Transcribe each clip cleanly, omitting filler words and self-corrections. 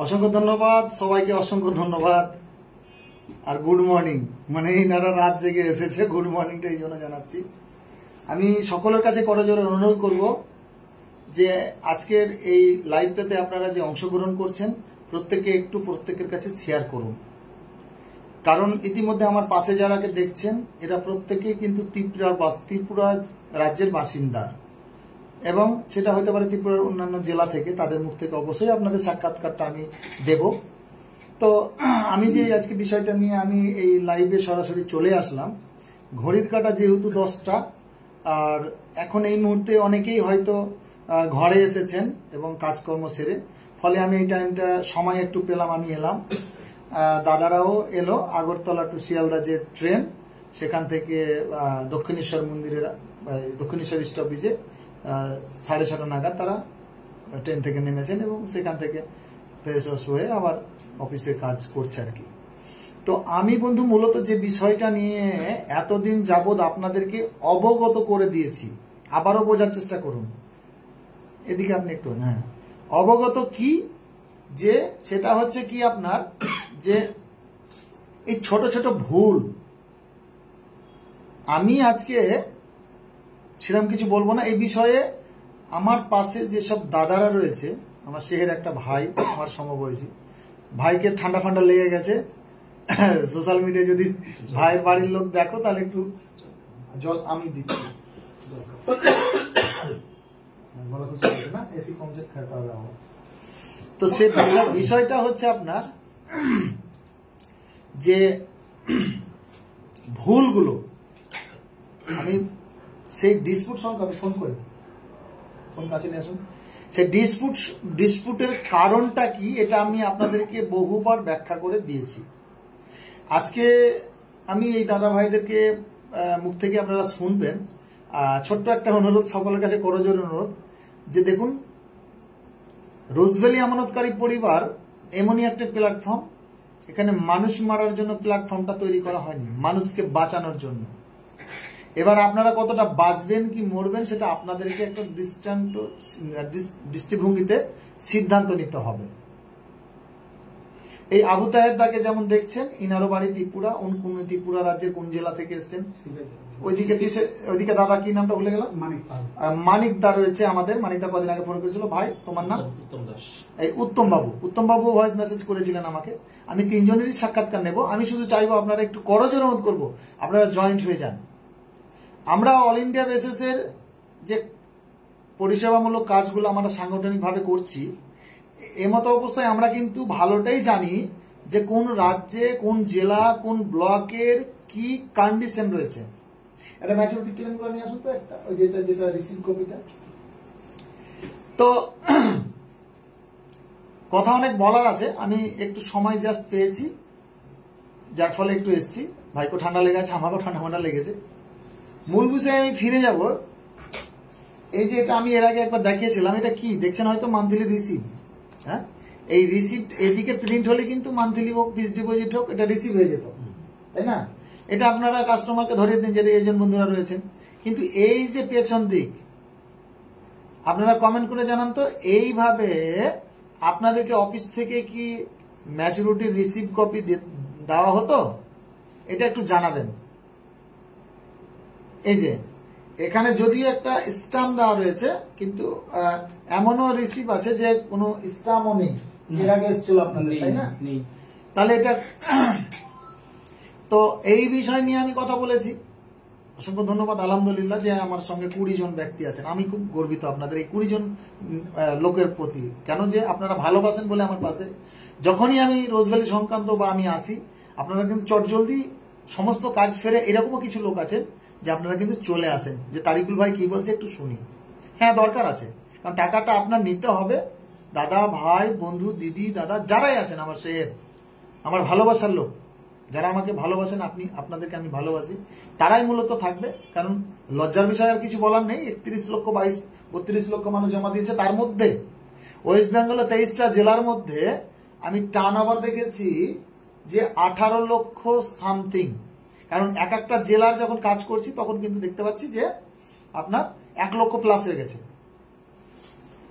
অসংখ্য ধন্যবাদ সবাইকে, অসংখ্য ধন্যবাদ। আর গুড মর্নিং, মানে এনারা রাত জেগে এসেছে, গুড মর্নিংটা এই জন্য জানাচ্ছি। আমি সকলের কাছে করজোড়ে অনুরোধ করব যে আজকের এই লাইভটাতে আপনারা যে অংশগ্রহণ করছেন প্রত্যেকে একটু প্রত্যেকের কাছে শেয়ার করুন, কারণ ইতিমধ্যে আমার পাশে যারাকে দেখছেন এরা প্রত্যেকেই কিন্তু ত্রিপুরা রাজ্যের বাসিন্দা, এবং সেটা হতে পারে ত্রিপুরার অন্যান্য জেলা থেকে। তাদের মুখ থেকে অবশ্যই আপনাদের সাক্ষাৎকারটা আমি দেব। তো আমি যে আজকে বিষয়টা নিয়ে আমি এই লাইভে সরাসরি চলে আসলাম, ঘড়ির কাঁটা যেহেতু 10টা, আর এখন এই মুহূর্তে অনেকেই হয়তো ঘরে এসেছেন এবং কাজকর্ম সেরে, ফলে আমি এই টাইমটা সময় একটু পেলাম, আমি এলাম। দাদারাও এলো, আগরতলা টু শিয়ালদা যে ট্রেন, সেখান থেকে দক্ষিণেশ্বর মন্দিরের দক্ষিণেশ্বর স্টপেজে 6:30 নাগাদ তারা ট্রেন থেকে নেমেছেন এবং সেখান থেকে ফ্রেশ হয়ে আবার অফিসে কাজ করছে আর কি। তো আমি বন্ধু মূলত যে বিষয়টা নিয়ে এতদিন যাবৎ আপনাদেরকে অবগত করে দিয়েছি, আবারও বোঝার চেষ্টা করুন। এদিকে আপনি একটু, হ্যাঁ, অবগত কি, যে সেটা হচ্ছে কি আপনার যে এই ছোট ছোট ভুল, আমি আজকে সেরকম কিছু বলবো না এই বিষয়ে। আমার পাশে যেসব দাদারা রয়েছে, আমার শেহের একটা ভাই, আমার সমবয়সী ভাইকে ঠান্ডা ফান্ডা লেগে গেছে। সোশ্যাল মিডিয়ায় যদি ভাইয়ের বাড়ির লোক দেখো তাহলে একটু জল আমি দিচ্ছি, এসি কমছে খেতে হবে আমার। তো সে বিষয়টা হচ্ছে আপনার যে ভুলগুলো, আমি সেই ডিসপুট সংক্রান্ত ফোন করি, ফোন কাছে নিয়ে আসুন। সেই ডিসপুটের কারণটা কি এটা আমি আপনাদেরকে বহুবার ব্যাখ্যা করে দিয়েছি। আজকে আমি এই দাদা ভাইদেরকে মুখ থেকে আপনারা শুনবেন। ছোট্ট একটা অনুরোধ, সকলের কাছে করজোড়ে অনুরোধ, যে দেখুন, রোজভ্যালি আমানতকারী পরিবার এমনই একটা প্ল্যাটফর্ম, এখানে মানুষ মারার জন্য প্ল্যাটফর্মটা তৈরি করা হয়নি, মানুষকে বাঁচানোর জন্য। এবার আপনারা কতটা বাঁচবেন কি মরবেন সেটা আপনাদেরকে একটা দৃষ্টিভঙ্গিতে সিদ্ধান্ত নিতে হবে। এই আবু তাহের দাকে যেমন দেখছেন, ইনারও বাড়ি ত্রিপুরা, কোন ত্রিপুরা রাজ্যের কোন জেলা থেকে এসছেন, ওইদিকে দাদা কি নামটা ভুলে গেলাম, মানিক দা রয়েছে আমাদের। মানিক দা কদিন আগে ফোন করেছিল, ভাই তোমার নাম? এই উত্তম বাবু ভয়েস মেসেজ করেছিলেন আমাকে। আমি 3 জনেরই সাক্ষাৎকার নেব। আমি শুধু চাইবো আপনারা একটু করজোড়ে অনুরোধ করবো আপনারা জয়েন্ট হয়ে যান। আমরা অল ইন্ডিয়া বেসিসের যে পরিষেবামূলক কাজগুলো আমরা সাংগঠনিকভাবে করছি, এমতো অবস্থায় আমরা কিন্তু ভালোটাই জানি যে কোন রাজ্যে, কোন জেলা, কোন ব্লকের কি কন্ডিশন রয়েছে। একটা ম্যাচুরিটি ক্লেমগুলো নিয়ে আসুন তো, একটা ওই যেটা রিসিভ কপিটা। তো কথা অনেক বলার আছে, আমি একটু সময় জাস্ট পেয়েছি, যার ফলে একটু এসছি। ভাইকে ঠান্ডা লেগেছে, আমাকেও ঠান্ডা লেগেছে। মূল বিষয়ে আমি ফিরে যাব। এই যে এটা আমি এর আগে একবার দেখিয়েছিলাম, এটা কি দেখছেন হয়তো, মান্থলি রিসিভ। হ্যাঁ, এই রিসিপ্ট এদিকে প্রিন্ট হলে কিন্তু মান্থলি হোক, ফিক্সড ডিপোজিট হোক, এটা রিসিভ হয়ে যেত, তাই না? এটা আপনারা কাস্টমারকে ধরিয়ে দিন, যে এজেন্ট বন্ধুরা রয়েছেন। কিন্তু এই যে পেছন দিক, আপনারা কমেন্ট করে জানান তো, এইভাবে আপনাদেরকে অফিস থেকে কি ম্যাচুরিটি রিসিভ কপি দেওয়া হতো? এটা একটু জানাবেন। এই যে এখানে যদিও একটা স্ট্যাম্প দেওয়া রয়েছে, কিন্তু এমনও রিসিভ আছে যে কোনো স্ট্যাম্পও নেই, এর আগে এসেছিল আপনাদের, তাই না? তাহলে এটা তো এই বিষয় নিয়ে আমি কথা বলেছি। অসংখ্য ধন্যবাদ, আলহামদুলিল্লাহ, যে আমার সঙ্গে 20 জন ব্যক্তি আছেন। আমি খুব গর্বিত আপনাদের এই 20 জন লোকের প্রতি। কেন যে আপনারা ভালোবাসেন বলে আমার পাশে যখনই আমি রোজভ্যালি সংক্রান্ত বা আমি আসি, আপনারা কিন্তু চটজলদি সমস্ত কাজ ফেরে, এরকমও কিছু লোক আছেন যে আপনারা কিন্তু চলে আসেন, যে তারিকুল ভাই কি বলছে একটু শুনি। হ্যাঁ, দরকার আছে, কারণ টাকাটা আপনার নিতে হবে। দাদা, ভাই, বন্ধু, দিদি, দাদা যারাই আছেন, আমার শের, আমার ভালোবাসার লোক, যারা আমাকে ভালোবাসেন, আপনাদেরকে আমি ভালোবাসি, তারাই মূলত থাকবে। কারণ লজ্জার বিষয় আর কিছু বলার নেই। 31 লক্ষ 32 লক্ষ মানুষ জমা দিয়েছে, তার মধ্যে ওয়েস্ট বেঙ্গলে 23টা জেলার মধ্যে আমি টার্ন ওভার দেখেছি যে 18 লক্ষ সামথিং। কারণ এক একটা জেলার যখন কাজ করছি তখন কিন্তু দেখতে পাচ্ছি যে আপনার 1 লক্ষ প্লাস হয়ে গেছে।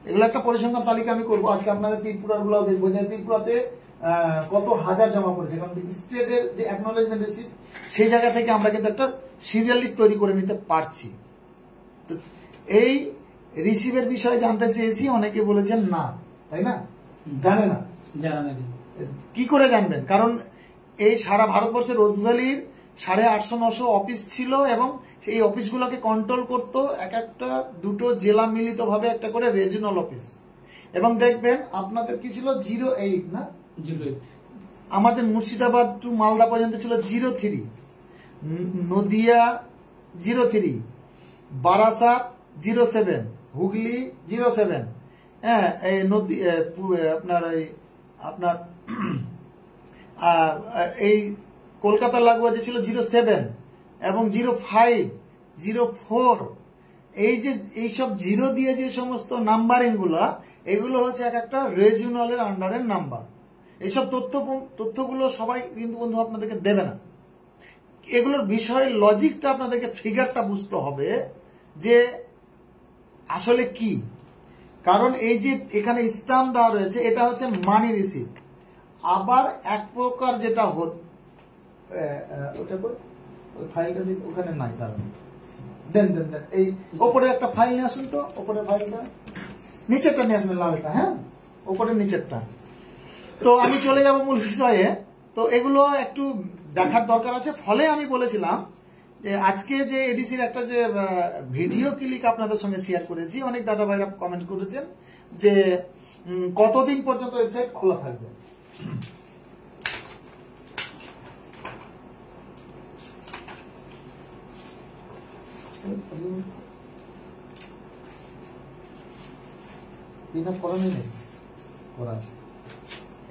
এগুলো একটা পরিসংখ্যান তালিকা আমি করবো আজকে। আপনাদের ত্রিপুরার গুলো দেখবো যে ত্রিপুরাতে কত হাজার জমা পড়েছে, কারণ স্টেটের যে অ্যাকনোলেজমেন্ট রিসিপ্ট সেই জায়গা থেকে আমরা কিন্তু একটা সিরিয়াল লিস্ট তৈরি করে নিতে পারছি। তো এই রিসিভের বিষয়ে জানতে চেয়েছি, অনেকে বলেছেন না, তাই না, জানে না। কি করে জানবেন? কারণ এই সারা ভারতবর্ষের রোজভ্যালির 850-900 অফিস ছিল এবং সেই অফিসগুলোকে কন্ট্রোল করতো একটা দুটো জেলা মিলিতভাবে একটা করে রিজিওনাল অফিস। এবং দেখবেন আপনাদের কি ছিল 08 না, 08 আমাদের মুর্শিদাবাদ টু মালদা পর্যন্ত ছিল 03, নদিয়া 03, বারাসাত 07, হুগলি 07, হ্যাঁ এই নদী আপনার এই কলকাতা লাগোয়া যে ছিল 07 এবং 05, 04, এই যে এইসব জিরো দিয়ে যে সমস্ত নাম্বারিং গুলা, এগুলো হচ্ছে এক একটা রিজিওনালের আন্ডারের নাম্বার। এইসব তথ্যগুলো সবাই কিন্তু বন্ধু আপনাদেরকে দেবে না। এগুলোর বিষয়ে লজিকটা আপনাদেরকে, ফিগারটা বুঝতে হবে যে আসলে কি। কারণ এই যে এখানে স্ট্যাম্প দেওয়া রয়েছে, এটা হচ্ছে মানি রিসিপ্ট। আবার এক প্রকার যেটা ওটা ওই ফাইলটা ওখানে নাই, তার দেন এই ওপরে একটা ফাইল নিয়ে আসুন তো, ওপরের ফাইলটা, নিচেরটা নিয়ে আসবেন, লালটা, হ্যাঁ ওপরের নিচেরটা। তো আমি চলে যাব মূল বিষয়ে। তো এগুলো একটু দেখার দরকার আছে। ফলে আমি বলেছিলাম যে আজকে যে এডিসির একটা যে ভিডিও ক্লিক আপনাদের সঙ্গে শেয়ার করেছি, অনেক দাদা ভাইরা কমেন্ট করেছেন যে কতদিন পর্যন্ত ওয়েবসাইট খোলা থাকবে।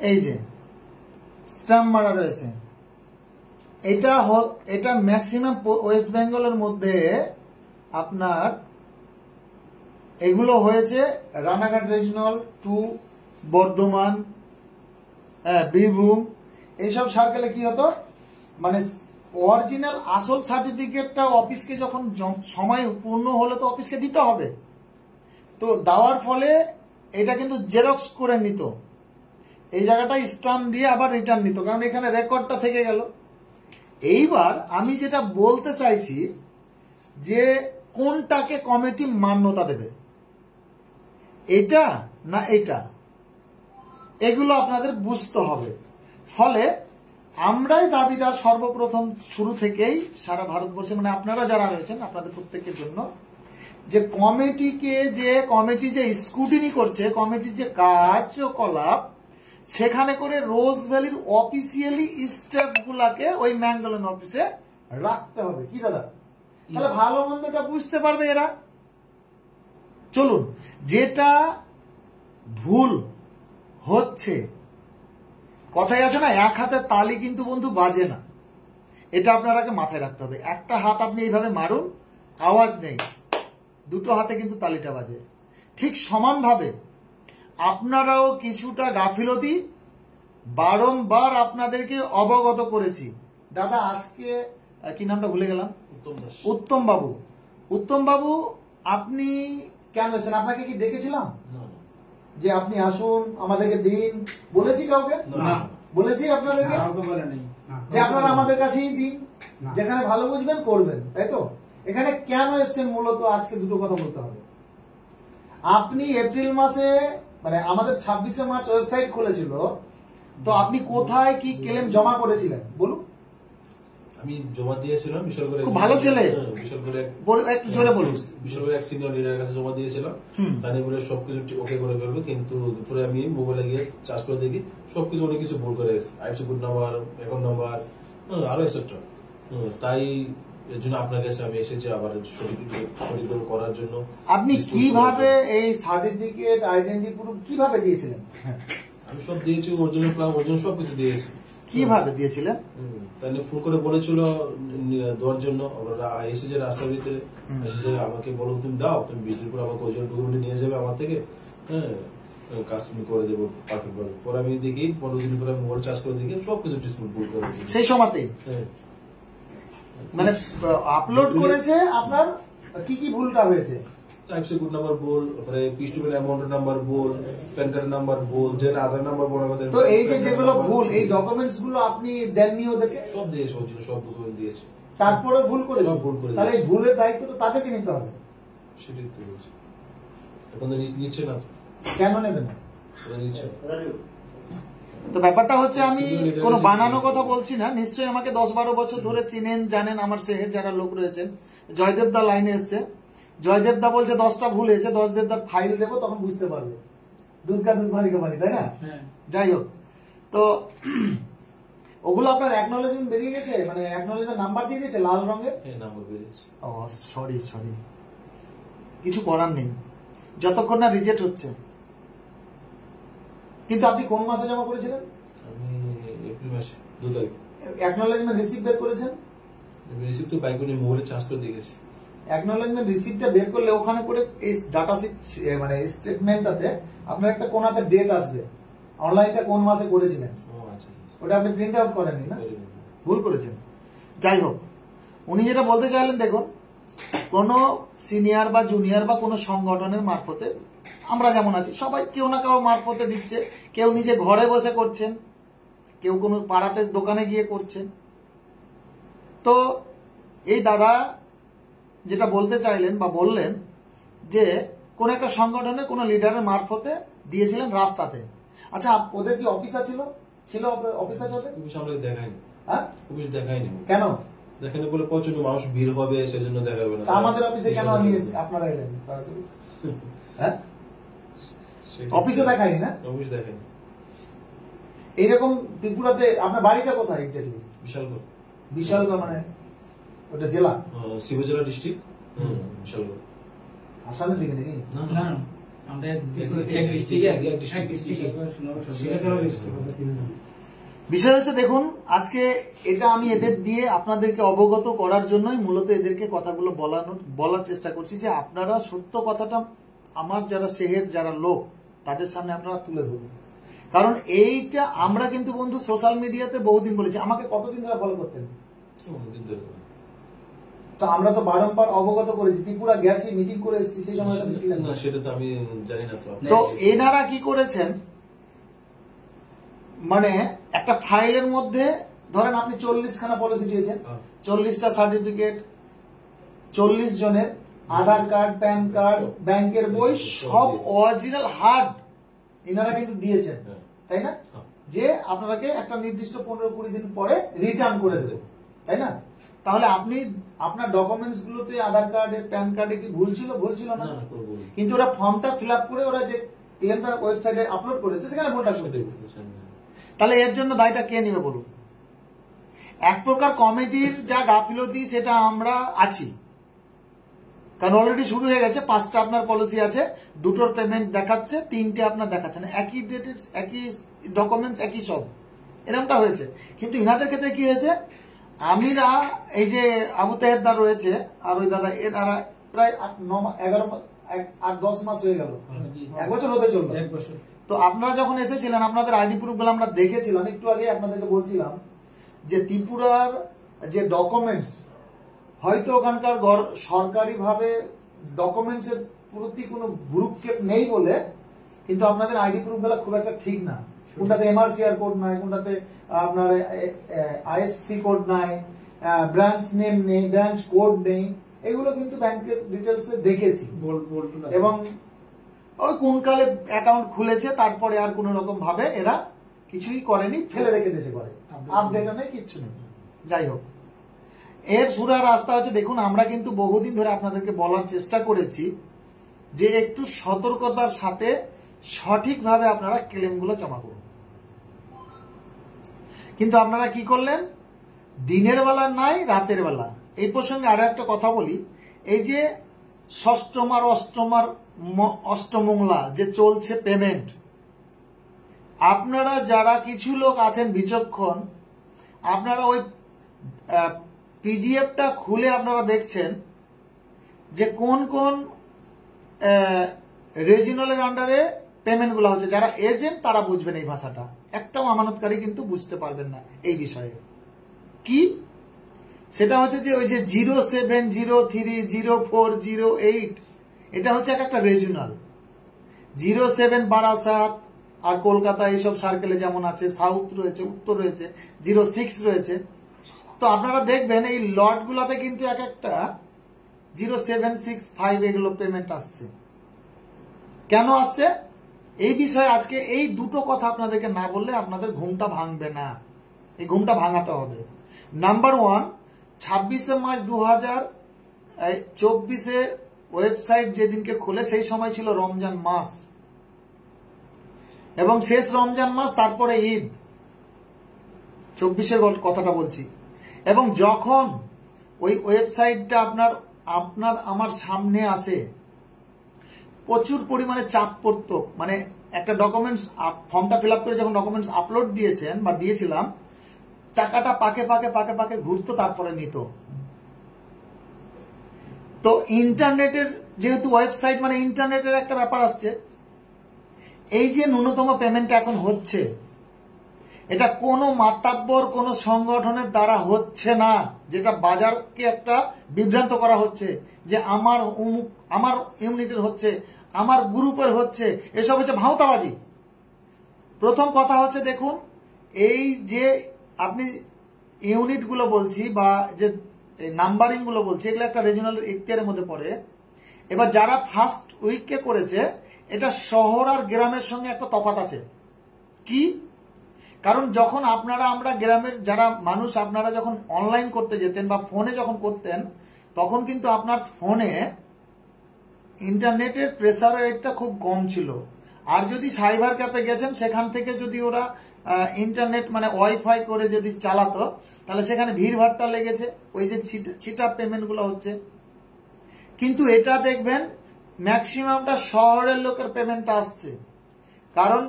এই যে স্ট্যাম্প মারা রয়েছে, এটা ম্যাক্সিমাম ওয়েস্ট বেঙ্গলের মধ্যে আপনার এগুলো হয়েছে রানাঘাট রিজিওনাল 2, বর্ধমান, বীরভূম, এইসব সার্কেলে কি হতো, মানে অরিজিনাল আসল সার্টিফিকেটটা অফিসকে যখন সময় পূর্ণ হলে তো অফিসকে দিতে হবে। তো দেওয়ার ফলে এটা কিন্তু জেরক্স করে নিত, এই জায়গাটা স্ট্যাম্প দিয়ে আবার রিটার্ন নিত, কারণ এখানে রেকর্ডটা থেকে গেল। এইবার আমি যেটা বলতে চাইছি যে কোনটাকে কমিটি মান্যতা দেবে, এটা না এটা, এগুলো আপনাদের বুঝতে হবে। ফলে আমরাই দাবিদার সর্বপ্রথম শুরু থেকেই সারা ভারতবর্ষে, মানে আপনারা যারা রয়েছেন আপনাদের প্রত্যেকের জন্য, যে কমিটি যে স্ক্রুটিনি করছে, কমিটির যে কার্যকলাপ, সেখানে করে রোজ ভ্যালির অফিসিয়ালি স্টাফ গুলাকে ওই ম্যাঙ্গালোর অফিসে রাখতে হবে। কি দাদা? তাহলে ভালো মন্দটা বুঝতে পারবে এরা। চলুন, যেটা ভুল হচ্ছে, কথাই আছে না, এক হাতে তালি কিন্তু বন্ধু বাজে না, এটা আপনারাকে মাথায় রাখতে হবে। একটা হাত আপনি এইভাবে মারুন, আওয়াজ নেই, দুটো হাতে কিন্তু তালিটা বাজে। ঠিক সমানভাবে আপনারাও কিছুটা গাফিলতি বারংবার আপনাদেরকে অবগত করেছি। দাদা আজকে কি নামটা ভুলে গেলাম, উত্তম বাবু আপনি কেন এসেছেন? আপনাকে কি ডেকেছিলাম যে আপনি আসুন আমাদেরকে দিন? বলেছি কাউকে? বলেছি আপনাদেরকে যে আপনারা আমাদের কাছেই দিন, যেখানে ভালো বুঝবেন করবেন, তাই তো? এখানে কেন এসেছেন মূলত আজকে দুটো কথা বলতে হবে। আপনি এপ্রিল মাসে, মানে আমাদের 26শে মার্চ ওয়েবসাইট খুলেছিল, তো আপনি কোথায় কি ক্লেম জমা করেছিলেন বলুন? আমি জমা দিয়েছিলাম বিশালগড়ে। খুব ভালো ছেলে, বিশালগড়ে একটু জোরে বলুন। বিশালগড়ে এক সিনিয়র লিডারের কাছে জমা দিয়েছিলাম, তাই বলে সবকিছু ওকে করে ফেলবে, কিন্তু দুপুরে আমি মোবাইলে গিয়ে চার্জ করে দেখি সবকিছু অনেক কিছু ভুল করে গেছে, IFC code number, account number, আরো এক্সেট্রা। তাই এর জন্য আপনার কাছে আমি এসেছি আবার সঠিক করার জন্য। আপনি কিভাবে এই সার্টিফিকেট, আইডেন্টি প্রুফ কিভাবে দিয়েছিলেন? আমি সব দিয়েছি, অরিজিনাল প্ল্যান, অরিজিনাল সবকিছু দিয়েছি। কিভাবে দিয়েছিলেন? তাই ফোন করে বলেছিল দেওয়ার জন্য, এসেছে রাস্তার ভিতরে, এসেছে আমাকে বলো তুমি দাও, তুমি 20 দিন পর আমাকে ওই ডকুমেন্ট নিয়ে যাবে আমার থেকে, হ্যাঁ কাজ তুমি করে দেবো পারফেক্ট ভাবে। পরে আমি দেখি 15 দিন পরে মোবাইল চার্জ করে দেখি সবকিছু ডিসপ্লে ভুল করে সেই সময়তেই, মানে আপলোড করেছে আপনার কি কি ভুলটা হয়েছে। आईएफएससी कोड नंबर बोल, তারপরে পিস টু পেন অ্যামাউন্ট নাম্বার বল, প্যান কার্ড নাম্বার বল, যে আধার নাম্বার বল আমাদের। তো এই যে যেগুলো ভুল, এই ডকুমেন্টস গুলো আপনি দেননি ওদেরকে? সব দিয়েছে, সব ডকুমেন্ট দিয়েছে। তারপরে ভুল করেছে? সব ভুল করেছে। তাহলে এই ভুলের দায়িত্ব তো তাদেরকে নিতে হবে। সেটাই তো বলছি, এখন তো নিচ্ছে না। কেন নেবে না? নিচ্ছে। তো ব্যাপারটা হচ্ছে, আমি কোনো বানানো কথা বলছি না, নিশ্চয়ই আমাকে 10-12 বছর ধরে চিনেন, জানেন আমার শেহের যারা লোক রয়েছেন। জয়দেব দা লাইনে এসছে, জয়দেব দা বলছে 10টা ভুল হয়েছে, 10 দেবদার ফাইল দেবো, তখন বুঝতে পারবে। দুধ কা দুধ ভারি কা ভারি, তাই না? যাই হোক, তো ওগুলো আপনার অ্যাকনোলেজমেন্ট বেরিয়ে গেছে, মানে অ্যাকনোলেজমেন্ট নাম্বার দিয়ে দিয়েছে লাল রঙের। হ্যাঁ, নাম্বার বেরিয়েছে। ও সরি, কিছু করার নেই, যতক্ষণ না রিজেক্ট হচ্ছে। কিন্তু আপনি কোন মাসে জমা করেছিলেন? আমি এপ্রিল মাসে 2 তারিখ। অ্যাকনোলেজমেন্ট রিসিপ্ট বের করেছেন? রিসিপ্ট তো বাইকুনি মোবাইলে চার্জ করে দিয়ে গেছি। অ্যাকনোলেজমেন্ট রিসিপ্টটা বের করলে ওখানে করে এই ডাটা শিট, মানে স্টেটমেন্টটাতে আপনার একটা কোনাতে ডেট আসবে, অনলাইনটা কোন মাসে করেছিলেন। আচ্ছা, ওটা আপনি প্রিন্ট আউট করেননি না? ভুল করেছেন। যাই হোক, উনি যেটা বলতে চাইলেন, দেখুন, কোনো সিনিয়র বা জুনিয়র বা কোনো সংগঠনের মারফতে, আমরা যেমন আছি সবাই কেউ না কেউ মারফতে দিচ্ছে, কেউ নিজে ঘরে বসে করছেন, কেউ কোনো পাড়াতে দোকানে গিয়ে করছেন। তো এই দাদা যেটা বলতে চাইলেন বা বললেন যে কোন একটা সংগঠনের কোন লিডারের মারফতে দিয়েছিলেন রাস্তাতে। আচ্ছা, ওদের কি অফিসার ছিল? অফিসার ছিল? অফিস আমরা দেখাইনি। হ্যাঁ, অফিস দেখাইনি। কেন দেখাইনি? বলে প্রচন্ড মানুষ ভিড় হবে, সেজন্য দেখাবে না। আমাদের অফিসে কেন আপনারা এলেন? হ্যাঁ, অফিসে দেখাইনি না? অফিস দেখাইনি। এইরকম ত্রিপুরাতে আপনার বাড়িটা কোথায় এক্স্যাক্টলি? বিশালগড়। বিশালগড় মানে ওটা জেলা? শিবজেলা ডিস্ট্রিক্ট। বিশালগড়। আসামের দিকে নাকি? না না, আমরা এক ডিস্ট্রিক্টে। বিষয় হচ্ছে, দেখুন, আজকে এটা আমি এদের দিয়ে আপনাদেরকে অবগত করার জন্যই মূলত এদেরকে কথাগুলো বলার চেষ্টা করছি, যে আপনারা সত্য কথাটা আমার যারা শেহের যারা লোক তাদের সামনে আপনারা তুলে ধরুন। কারণ এইটা আমরা কিন্তু বন্ধু সোশ্যাল মিডিয়াতে বহুদিন বলেছি। আমাকে কতদিন ধরে ফলো করতেন? তো আমরা তো বারংবার অবগত করেছি, ত্রিপুরা গেছি, মিটিং করে এসেছি, সেই সময় ছিলেন না? সেটা তো আমি জানি না। তো এনারা কি করেছেন, মানে একটা ফাইলের মধ্যে ধরেন আপনি 40খানা পলিসি দিয়েছেন, 40টা সার্টিফিকেট, 40 জনের আধার কার্ড, প্যান কার্ড, ব্যাংকের বই, সব অরিজিনাল হার্ড এনারা কিন্তু দিয়েছেন, তাই না? যে আপনাকে একটা নির্দিষ্ট 15-20 দিন পরে রিটার্ন করে দেবে, তাই না? তাহলে আপনি আপনার ডকুমেন্টস গুলোতে আধার কার্ডে, প্যান কার্ডে কি ভুল ছিল? ভুল ছিল না, কিন্তু ওরা ফর্মটা ফিল আপ করে ওরা যে ক্লেমটা ওয়েবসাইটে আপলোড করেছে সেখানে ভুলটা করে দিয়েছে। তাহলে এর জন্য দায়টা কে নেবে বলুন? এক প্রকার কমিটির যা গাফিলতি, সেটা আমরা আছি, কারণ অলরেডি শুরু হয়ে গেছে। 5টা আপনার পলিসি আছে, 2টোর পেমেন্ট দেখাচ্ছে, 3টে আপনার দেখাচ্ছে না, একই ডেটের একই ডকুমেন্টস একই সব, এরকমটা হয়েছে। কিন্তু ইনাদের ক্ষেত্রে কি হয়েছে, আমিরা এই যে আবু তাহেরদার রয়েছে আর ওই দাদা, এনারা প্রায় 8-10 মাস হয়ে গেল, 1 বছর হতে চললো। তো আপনারা যখন এসেছিলেন, আপনাদের আইডি প্রুফ গুলো আমরা দেখেছিলাম, একটু আগে আপনাদেরকে বলছিলাম যে ত্রিপুরার যে ডকুমেন্টস, হয়তো ওখানকার সরকারি ভাবে ডকুমেন্টস এর প্রতি কোনো ভ্রুক্ষেপ নেই বলে, কিন্তু আপনাদের আইডি প্রুফ গুলো খুব একটা ঠিক না। কোনটাতে এমআরসিআর কোড নাই, কোনটাতে আপনার আইএফসি কোড নাই, ব্রাঞ্চ নেম নেই, ব্রাঞ্চ কোড নেই, এগুলো কিন্তু ব্যাংকের ডিটেলস এ দেখেছি। এবং ওই কোন কালে অ্যাকাউন্ট খুলেছে, তারপরে আর কোন রকম ভাবে এরা কিছুই করেনি, ফেলে রেখে দিয়েছে, করে আপডেট নেই, কিচ্ছু নেই। যাই হোক, এর সুরা রাস্তা হচ্ছে, দেখুন, আমরা কিন্তু বহুদিন ধরে আপনাদেরকে বলার চেষ্টা করেছি যে একটু সতর্কতার সাথে সঠিকভাবে আপনারা ক্লেমগুলো জমা করুন। কিন্তু আপনারা কি করলেন, দিনের বেলা নাই, রাতের বেলা। এই প্রসঙ্গে আরো একটা কথা বলি, এই যে ষষ্ঠম আর অষ্টমংলা যে চলছে পেমেন্ট, আপনারা যারা কিছু লোক আছেন বিচক্ষণ, আপনারা ওই পিডিএফটা খুলে আপনারা দেখছেন যে কোন কোন রিজিওনালের আন্ডারে পেমেন্ট গুলো হচ্ছে। যারা এজেন্ট তারা বুঝবেন এই ভাষাটা, একটাও আমানতকারী কিন্তু বুঝতে পারবেন না এই বিষয়ে। কি সেটা হচ্ছে যে ওই যে 07030408, এটা হচ্ছে একটা রিজিওনাল। 07 বারাসাত আর কলকাতা এইসব সার্কেলে যেমন আছে, সাউথ রয়েছে, উত্তর রয়েছে, 06 রয়েছে। তো আপনারা দেখবেন এই লটগুলোতে কিন্তু এক একটা 0765 এগুলো পেমেন্ট আসছে। কেন আসছে এই বিষয়ে আজকে এই দুটো কথা আপনাদেরকে না বললে আপনাদের ঘুমটা ভাঙবে না। এই ঘুমটা ভাঙাতে হবে। নাম্বার 1, 26 মার্চ 2024 ওয়েবসাইট যেদিনকে খুলে সেই সময় ছিল রমজান মাস এবং শেষ রমজান মাস, তারপরে ঈদ, 24-এর কথাটা বলছি। এবং যখন ওই ওয়েবসাইটটা আপনার আমার সামনে আসে, প্রচুর পরিমাণে চাপ পড়তো। মানে একটা ডকুমেন্টস ফর্মটা ফিল আপ করে যখন ডকুমেন্টস আপলোড দিয়েছেন বা দিয়েছিলাম, চাকাটা পাকে পাকে পাকে পাকে ঘুরতো, তারপরে নিত। তো ইন্টারনেটের যেহেতু ওয়েবসাইট মানে ইন্টারনেটের একটা ব্যাপার আসছে, এই যে ন্যূনতম পেমেন্ট এখন হচ্ছে, এটা কোনো মাতাব্বর কোনো সংগঠনের দ্বারা হচ্ছে না, যেটা বাজারকে একটা বিভ্রান্ত করা হচ্ছে যে আমার ইউনিটের হচ্ছে, আমার গ্রুপের হচ্ছে, এসব হচ্ছে ভাঁওতাবাজি। প্রথম কথা হচ্ছে, দেখুন এই যে আপনি ইউনিটগুলো বলছি বা যে নাম্বারিং গুলো বলছি, এগুলো একটা রিজিওনাল এখতিয়ারের মধ্যে পড়ে। এবার যারা ফার্স্ট উইককে করেছে, এটা শহর আর গ্রামের সঙ্গে একটা তফাৎ আছে। কি? কারণ যখন আমরা গ্রামের যারা মানুষ, আপনারা যখন অনলাইন করতে যেতেন বা ফোনে যখন করতেন, তখন কিন্তু আপনার ফোনে ইন্টারনেটের প্রেসার রেটটা খুব কম ছিল। আর যদি সাইবার ক্যাফে গেছেন, সেখান থেকে যদি ওরা ইন্টারনেট মানে ওয়াইফাই করে যদি চালাতো, তাহলে সেখানে ভিড়ভাড়টা লেগেছে, ওই যে ছিটা পেমেন্ট গুলো হচ্ছে। কিন্তু এটা দেখবেন ম্যাক্সিমামটা শহরের লোকের পেমেন্টটা আসছে, কারণ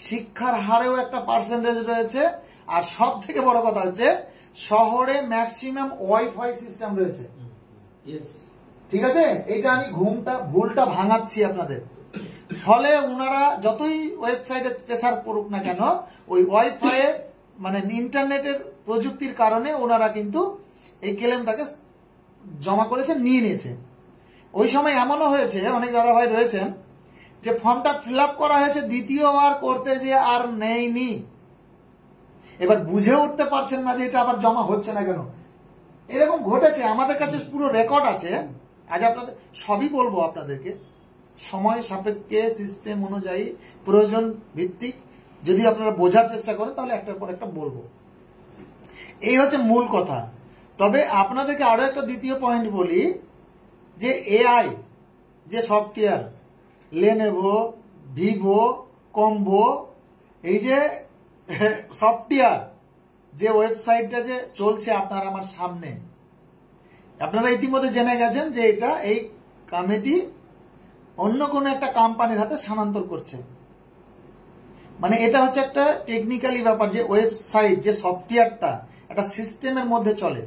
শিক্ষার হারেও একটা পার্সেন্টেজ রয়েছে। আর সব থেকে বড় কথা হচ্ছে, শহরে ম্যাক্সিমাম ওয়াইফাই সিস্টেম রয়েছে। ঠিক আছে, এইটা আমি ভুলটা ভাঙাচ্ছি আপনাদের। ফলে ওনারা যতই ওয়েবসাইটে প্রেসার করুক না কেন, ওই ওয়াইফাই মানে ইন্টারনেটের প্রযুক্তির কারণে ওনারা কিন্তু এই ক্লেমটাকে জমা করেছে, নিয়ে নিয়েছে। ওই সময় এমনও হয়েছে, অনেক দাদা ভাই রয়েছেন যে ফর্মটা ফিল আপ করা হয়েছে, দ্বিতীয়বার করতে যে আর নেয়নি। এবার বুঝে উঠতে পারছেন না যে এটা আবার জমা হচ্ছে না কেন। এরকম ঘটেছে, আমাদের কাছে পুরো রেকর্ড আছে। আজ আপনাদের সবই বলবো আপনাদেরকে, সময় সাপেক্ষে, সিস্টেম অনুযায়ী, প্রয়োজন ভিত্তিক যদি আপনারা বোঝার চেষ্টা করেন, তাহলে একটার পর একটা বলবো। এই হচ্ছে মূল কথা। তবে আপনাদেরকে আরো একটা দ্বিতীয় পয়েন্ট বলি, যে এআই যে সফটওয়্যার, লেনোভো, ভিভো, কম্বো, এই যে সফটওয়্যার যে ওয়েবসাইটটা যে চলছে আপনার আমার সামনে, আপনারা ইতিমধ্যে জেনে গেছেন যে এটা এই কমিটি অন্য কোনো একটা কোম্পানির হাতে স্থানান্তর করছে। মানে এটা হচ্ছে একটা টেকনিক্যালি ব্যাপার, যে ওয়েবসাইট যে সফটওয়্যারটা একটা সিস্টেমের মধ্যে চলে।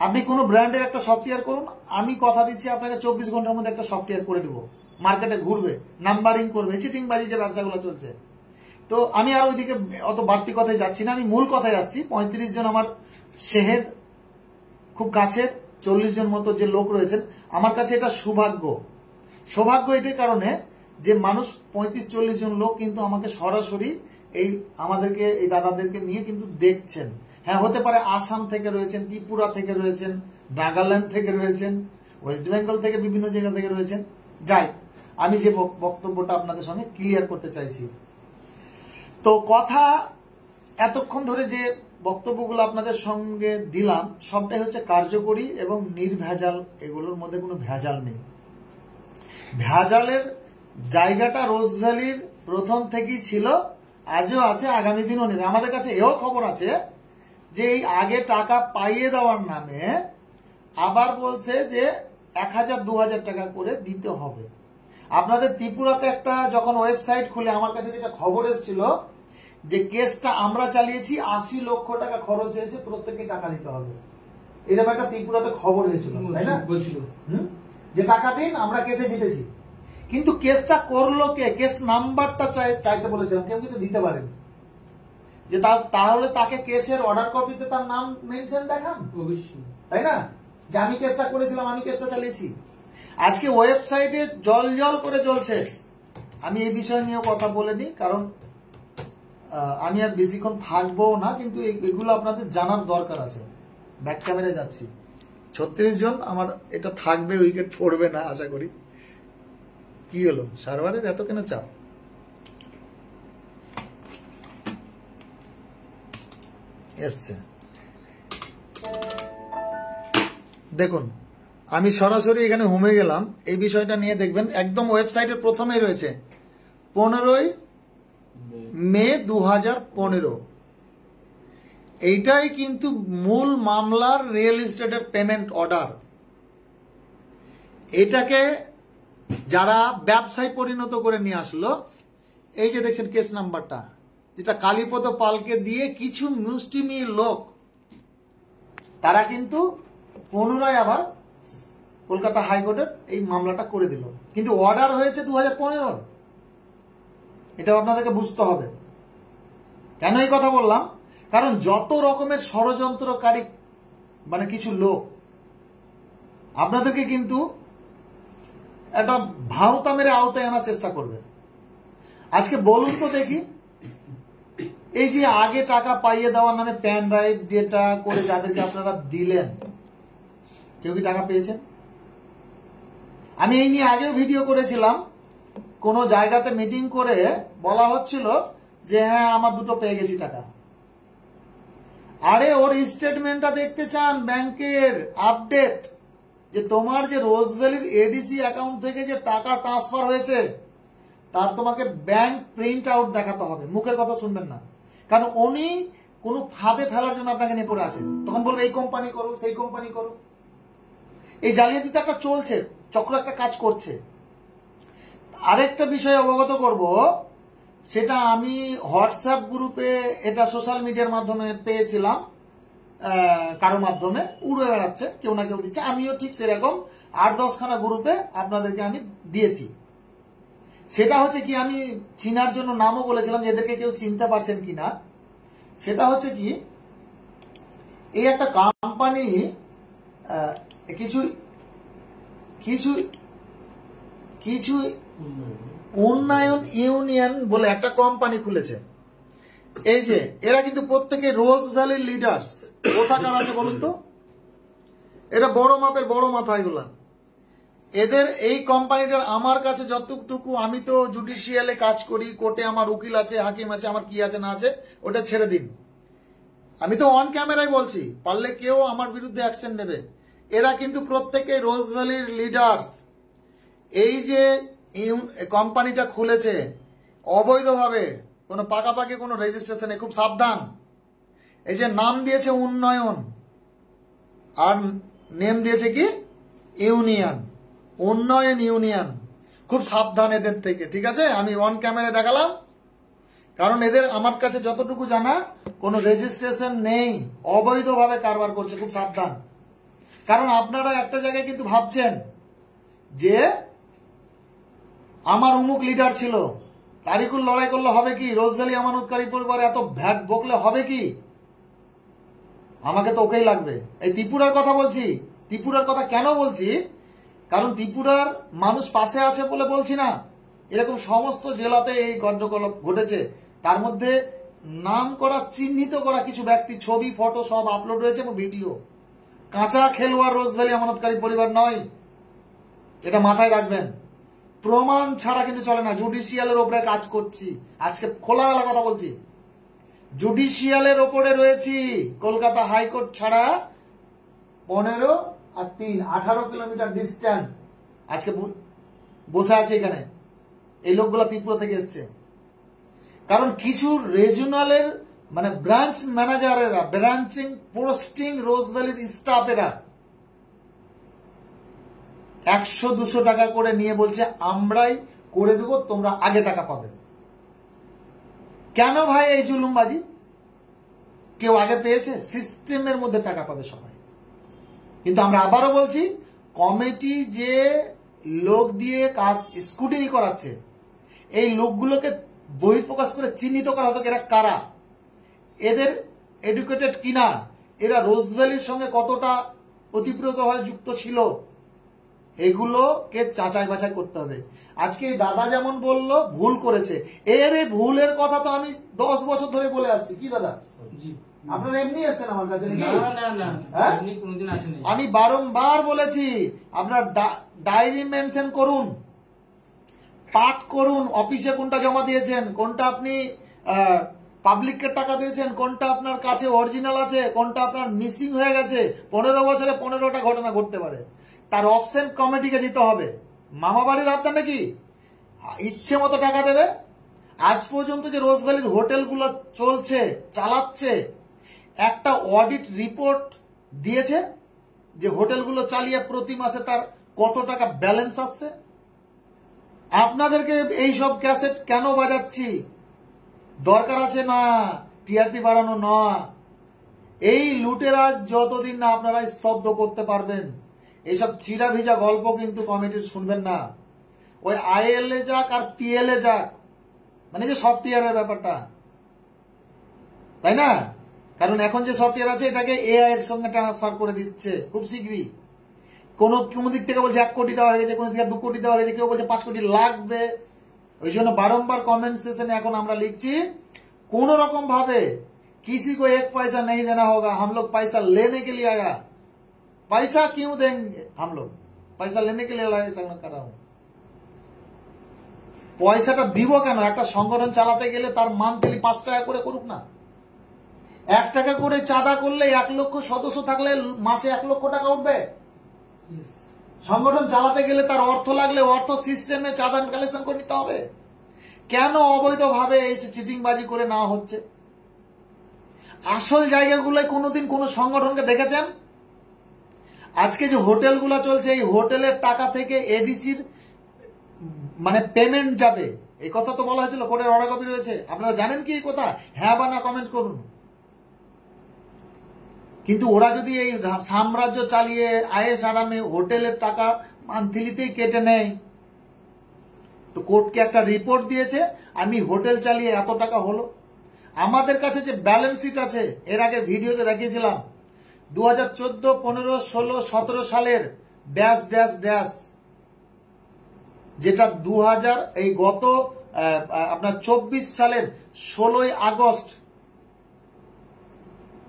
আপনি কোনো ব্র্যান্ডের একটা সফটওয়্যার করুন, আমি কথা দিচ্ছি আপনাকে 24 ঘন্টার মধ্যে একটা সফটওয়্যার করে দেবো, মার্কেটে ঘুরবে, নাম্বারিং করবে, চিটিংবাজি যে ব্যবসাগুলো চলছে। তো আমি আর ওইদিকে অত বাড়তি কথায় যাচ্ছি না, আমি মূল কথায় আসছি। 35 জন আমার শেহের খুব কাছের 40 জন মতো যে লোক রয়েছেন, আমার কাছে এটা সৌভাগ্য এটাই কারণে যে মানুষ 35-40 জন লোক কিন্তু আমাকে সরাসরি এই আমাদেরকে এই দাদাদেরকে নিয়ে কিন্তু দেখছেন। হ্যাঁ, হতে পারে আসাম থেকে রয়েছেন, ত্রিপুরা থেকে রয়েছেন, নাগাল্যান্ড থেকে রয়েছেন, ওয়েস্ট বেঙ্গল থেকে বিভিন্ন জায়গা থেকে রয়েছেন। যাই, আমি যে বক্তব্যটা আপনাদের সঙ্গে ক্লিয়ার করতে চাইছি। তো কথা এতক্ষণ ধরে যে বক্তব্যগুলো আপনাদের সঙ্গে দিলাম, সবটাই হচ্ছে কার্যকরী এবং নির্ভেজাল। এগুলোর মধ্যে কোনো ভেজাল নেই। ভেজালের জায়গাটা রোজ ভ্যালির প্রথম থেকেই ছিল, আজও আছে, আগামী দিনও নেবে। আমাদের কাছে এও খবর আছে যে এই আগে টাকা পাইয়ে দেওয়ার নামে আবার বলছে যে 1000-2000 টাকা করে দিতে হবে। আপনাদের ত্রিপুরাতে একটা যখন ওয়েবসাইট খুলে আমার কাছে যেটা খবর এসেছিল, যে কেসটা আমরা চালিয়েছি, 80 লক্ষ টাকা খরচ হয়েছে, প্রত্যেককে টাকা দিতে হবে। এরকম একটা ত্রিপুরাতে খবর হয়েছিল, তাই না? বলছিল যে টাকা দিন, আমরা কেসে জিতেছি। কিন্তু কেসটা করলো কে? কেস নাম্বারটা চাইতে বলেছিলাম, কেউ কিন্তু দিতে পারেনি। যে তাহলে তাকে কেসের অর্ডার কপিতে তার নাম মেনশন দেখান, অবশ্যই, তাই না? যে আমি কেসটা করেছিলাম, আমি কেসটা চালিয়েছি। আজকে ওয়েবসাইটে জল জল করে জ্বলছে। আমি এই বিষয় নিয়েও কথা বলিনি, কারণ আমি আর বেশিক্ষণ থাকবো না, কিন্তু এগুলো আপনাদের জানার দরকার আছে। ব্যাক ক্যামেরায় যাচ্ছি, 36 জন আমার এটা থাকবে, উইকেট পড়বে না আশা করি। কি হলো, সার্ভারের এত কেন চাপ? এসছে, দেখুন আমি সরাসরি এখানে হোমে গেলাম। এই বিষয়টা নিয়ে দেখবেন, একদম ওয়েবসাইটের প্রথমেই রয়েছে 15 মে 2015। এইটাই কিন্তু মূল মামলার রিয়েল এস্টেটের পেমেন্ট অর্ডার। এটাকে যারা ব্যবসায় পরিণত করে নিয়ে আসলো, এই যে দেখছেন কেস নাম্বারটা, যেটা কালীপদ পালকে দিয়ে কিছু মুষ্টিমেয় লোক, তারা কিন্তু পুনরায় আবার কলকাতা হাইকোর্টের এই মামলাটা করে দিল, কিন্তু অর্ডার হয়েছে 2015। এটা আপনাদেরকে বুঝতে হবে। কেন এই কথা বললাম? কারণ যত রকমের ষড়যন্ত্রকারী মানে কিছু লোক আপনাদেরকে কিন্তু একটা ভাওতা মেরে আওতায় আনার চেষ্টা করবে। আজকে বলুন তো দেখি, এই যে আগে টাকা পাইয়ে দেওয়ার নামে প্যান ড্রাইভ যেটা করে যাদেরকে আপনারা দিলেন, কেউ কি টাকা পেয়েছেন? আমি এই নিয়ে আগেও ভিডিও করেছিলাম। কোন জায়গাতে মিটিং করে বলা হচ্ছিল যে হ্যাঁ আমার দুটো পেয়ে গেছি টাকা। আরে ওর স্টেটমেন্টটা দেখতে চান, ব্যাংকের আপডেট, যে তোমার যে রোজভ্যালির এডিসি অ্যাকাউন্ট থেকে যে টাকা ট্রান্সফার হয়েছে তার তোমাকে ব্যাংক প্রিন্ট আউট দেখাতে হবে। মুখের কথা শুনবেন না, কারণ উনি কোনো ফাঁদে ফেলার জন্য আপনাকে নিয়ে পড়ে আছেন। তখন বলবে এই কোম্পানি করো, সেই কোম্পানি করো। এই জালিয়াতি তো একটা চলছে, চক্র একটা কাজ করছে। আরেকটা বিষয় অবগত করব, সেটা আমি হোয়াটসঅ্যাপ গ্রুপে, এটা সোশ্যাল মিডিয়ার মাধ্যমে পেয়েছিলাম, কারো মাধ্যমে উড়ে বেড়াচ্ছে, কেউ না কেউ দিচ্ছে। আমিও ঠিক সেরকম 8-10 খানা গ্রুপে আপনাদেরকে আমি দিয়েছি। সেটা হচ্ছে কি, আমি চিনার জন্য নামও বলেছিলাম, এদেরকে কেউ চিনতে পারছেন কিনা। সেটা হচ্ছে কি, এই একটা কোম্পানি কিছু কিছু কিছু উন্নয়ন ইউনিয়ন বলে একটা কোম্পানি খুলেছে। এই যে এরা কিন্তু প্রত্যেকে রোজ ভ্যালির লিডার্স। কোথাকার আছে বলুন তো? এরা বড় মাপের বড় মাথা এগুলা। এদের এই কোম্পানিটার আমার কাছে যতটুকু, আমি তো জুডিশিয়ালে কাজ করি, কোর্টে আমার উকিল আছে, হাকিম আছে, আমার কি আছে না আছে ওটা ছেড়ে দিন। আমি তো অন ক্যামেরায় বলছি, পারলে কেউ আমার বিরুদ্ধে অ্যাকশন নেবে। এরা কিন্তু প্রত্যেকে রোজ ভ্যালির লিডার্স। এই যে কোম্পানিটা খুলেছে অবৈধভাবে, কোনো পাকাপাকি কোনো রেজিস্ট্রেশনে, খুব সাবধান। এই যে নাম দিয়েছে উন্নয়ন, আর নেম দিয়েছে কি ইউনিয়ন, উন্নয়ন ইউনিয়ন। খুব সাবধান এদের থেকে, ঠিক আছে? আমি অন ক্যামেরায় দেখালাম, কারণ এদের আমার কাছে যতটুকু জানা কোনো রেজিস্ট্রেশন নেই, অবৈধভাবে কারবার করছে। খুব সাবধান। কারণ আপনারা একটা জায়গায় কিন্তু ভাবছেন যে আমার অমুক লিডার ছিল, তারিকুল লড়াই করলে হবে কি, রোজভ্যালি আমানতকারী পরিবারে এত ভ্যাট বকলে হবে কি, আমাকে তো ওকেই লাগবে। এই ত্রিপুরার কথা বলছি। ত্রিপুরার কথা কেন বলছি? কারণ ত্রিপুরার মানুষ পাশে আছে বলে বলছি না। এরকম সমস্ত জেলাতে এই কার্যকলাপ ঘটেছে। তার মধ্যে নাম করা, চিহ্নিত করা কিছু ব্যক্তি, ছবি ফটো সব আপলোড হয়েছে এবং ভিডিও। কাঁচা খেলোয়াড় রোজভ্যালি আমানতকারী পরিবার নয়, এটা মাথায় রাখবেন। প্রমাণ ছাড়া কিন্তু চলে না। জুডিশিয়ালের ওপরে কাজ করছি, আজকে খোলামেলা কথা বলছি। জুডিশিয়ালের ওপরে রয়েছি। কলকাতা হাইকোর্ট ছাড়া 15 আর 3 18 কিলোমিটার ডিস্ট্যান্স আজকে বসে আছে এখানে। এই লোকগুলো ত্রিপুরা থেকে এসছে। কারণ কিছু রিজিওনালের মানে ব্রাঞ্চ ম্যানেজারেরা, ব্রাঞ্চিং পোস্টিং রোজভ্যালির স্টাফেরা 100-200 টাকা করে নিয়ে বলছে আমরাই করে দেবো, তোমরা আগে টাকা পাবে। কেন ভাই এই জুলুমবাজি? কেউ আগে পেয়েছে? সিস্টেমের মধ্যে টাকা পাবে সবাই। কিন্তু আমরা আবারও বলছি, কমিটি যে লোক দিয়ে কাজ স্কুটিনি করাচ্ছে, এই লোকগুলোকে বহিঃপ্রকাশ করে চিহ্নিত করা হতো এরা কারা, এদের এডুকেটেড কিনা, এরা রোজভ্যালির সঙ্গে কতটা ওতপ্রোতভাবে যুক্ত ছিল, এগুলোকে যাচাই বাছাই করতে হবে। আজকে এই দাদা যেমন বললো ভুল করেছে, এই ভুলের কথা তো আমি 10 বছর ধরে বলে আসছি। কি দাদা, জি। আপনারা এমনি এসেছেন আমার কাছে নাকি? না না না, হ্যাঁ? এমনি কোনোদিন আসেনি। আমি বারংবার বলেছি আপনার ডায়েরি মেনশন করুন, পাঠ করুন, অফিসে কোনটা জমা দিয়েছেন, কোনটা আপনি পাবলিকের টাকা দিয়েছেন, কোনটা আপনার কাছে অরিজিনাল আছে, কোনটা আপনার মিসিং হয়ে গেছে। 15 বছরে 15টা ঘটনা ঘটতে পারে, তার অপশন কমিটিকে দিতে হবে। মামা বাড়ির আপনার নাকি ইচ্ছে মতো টাকা দেবে। আজ পর্যন্ত যে রোজভ্যালির হোটেলগুলো চলছে চালাচ্ছে, একটা অডিট রিপোর্ট দিয়েছে যে হোটেলগুলো চালিয়ে প্রতি মাসে তার কত টাকা ব্যালেন্স আসছে। আপনাদেরকে এই সব ক্যাসেট কেন বাজাচ্ছি? দরকার আছে না, টিআরপি বাড়ানো না। এই লুটেরাজ যতদিন না আপনারা স্তব্ধ করতে পারবেন, এইসব চিরা ভিজা গল্প কিন্তু কমিটির শুনবেন না। ওই আইএল এ যাক আর পিএল এ যাক, মানে যে সফটওয়্যারের ব্যাপারটা, তাই না? কারণ এখন যে সফটওয়্যার আছে এটাকে এআই এর সঙ্গে ট্রান্সফার করে দিচ্ছে খুব শীঘ্রই। কোন দিক থেকে বলছে 1 কোটি দেওয়া হয়ে গেছে, কোন দিক থেকে 2 কোটি দেওয়া হয়ে গেছে, কেউ বলছে 5 কোটি লাগবে। ওই জন্য বারংবার কমেন্ট সেশনে এখন আমরা লিখছি, কোন রকম ভাবে किसी को 1 पैसा नहीं देना होगा, हम लोग पैसा लेने के लिए आया। पैसा क्यों देंगे हम लोग, पैसा लेने के लिए लड़ाई संग कर रहा हूं। পয়সাটা দিব কেন? একটা সংগঠন চালাতে গেলে তার মান্থলি 5 টাকা করে করুক না। 1 টাকা করে চাঁদা করলে 1 লক্ষ সদস্য থাকলে মাসে 1 লক্ষ টাকা উঠবে। Yes. সংগঠন চালাতে গেলে তার অর্থ লাগলে অর্থ সিস্টেমে চাঁদা কালেকশন করে নিতে হবে। কেন অবৈধভাবে এই চিটিংবাজি করে না হচ্ছে? আসল জায়গাগুলোয় কোনোদিন কোন সংগঠনকে দেখেছেন? আজকে যে হোটেলগুলো চলছে, এই হোটেলের টাকা থেকে এডিসির মানে পেমেন্ট যাবে, এই কথা তো বলা হয়েছিল, কোর্টের অর্ডার কপি রয়েছে। আপনারা জানেন কি এই কথা? হ্যাঁ বা না কমেন্ট করুন। কিন্তু ওরা যদি এই সাম্রাজ্য চালিয়ে আয়েস আরামে হোটেলের টাকা মান্থলিতেই কেটে নেয়, তো কোর্টকে একটা রিপোর্ট দিয়েছে আমি হোটেল চালিয়ে এত টাকা হলো। আমাদের কাছে যে ব্যালেন্স শিট আছে, এর আগে ভিডিওতে দেখিয়েছিলাম 2014, 15, 16, 17 সালের ড্যাশ ড্যাশ ড্যাশ, যেটা 2000 এই গত আপনার 24 সালের 16ই আগস্ট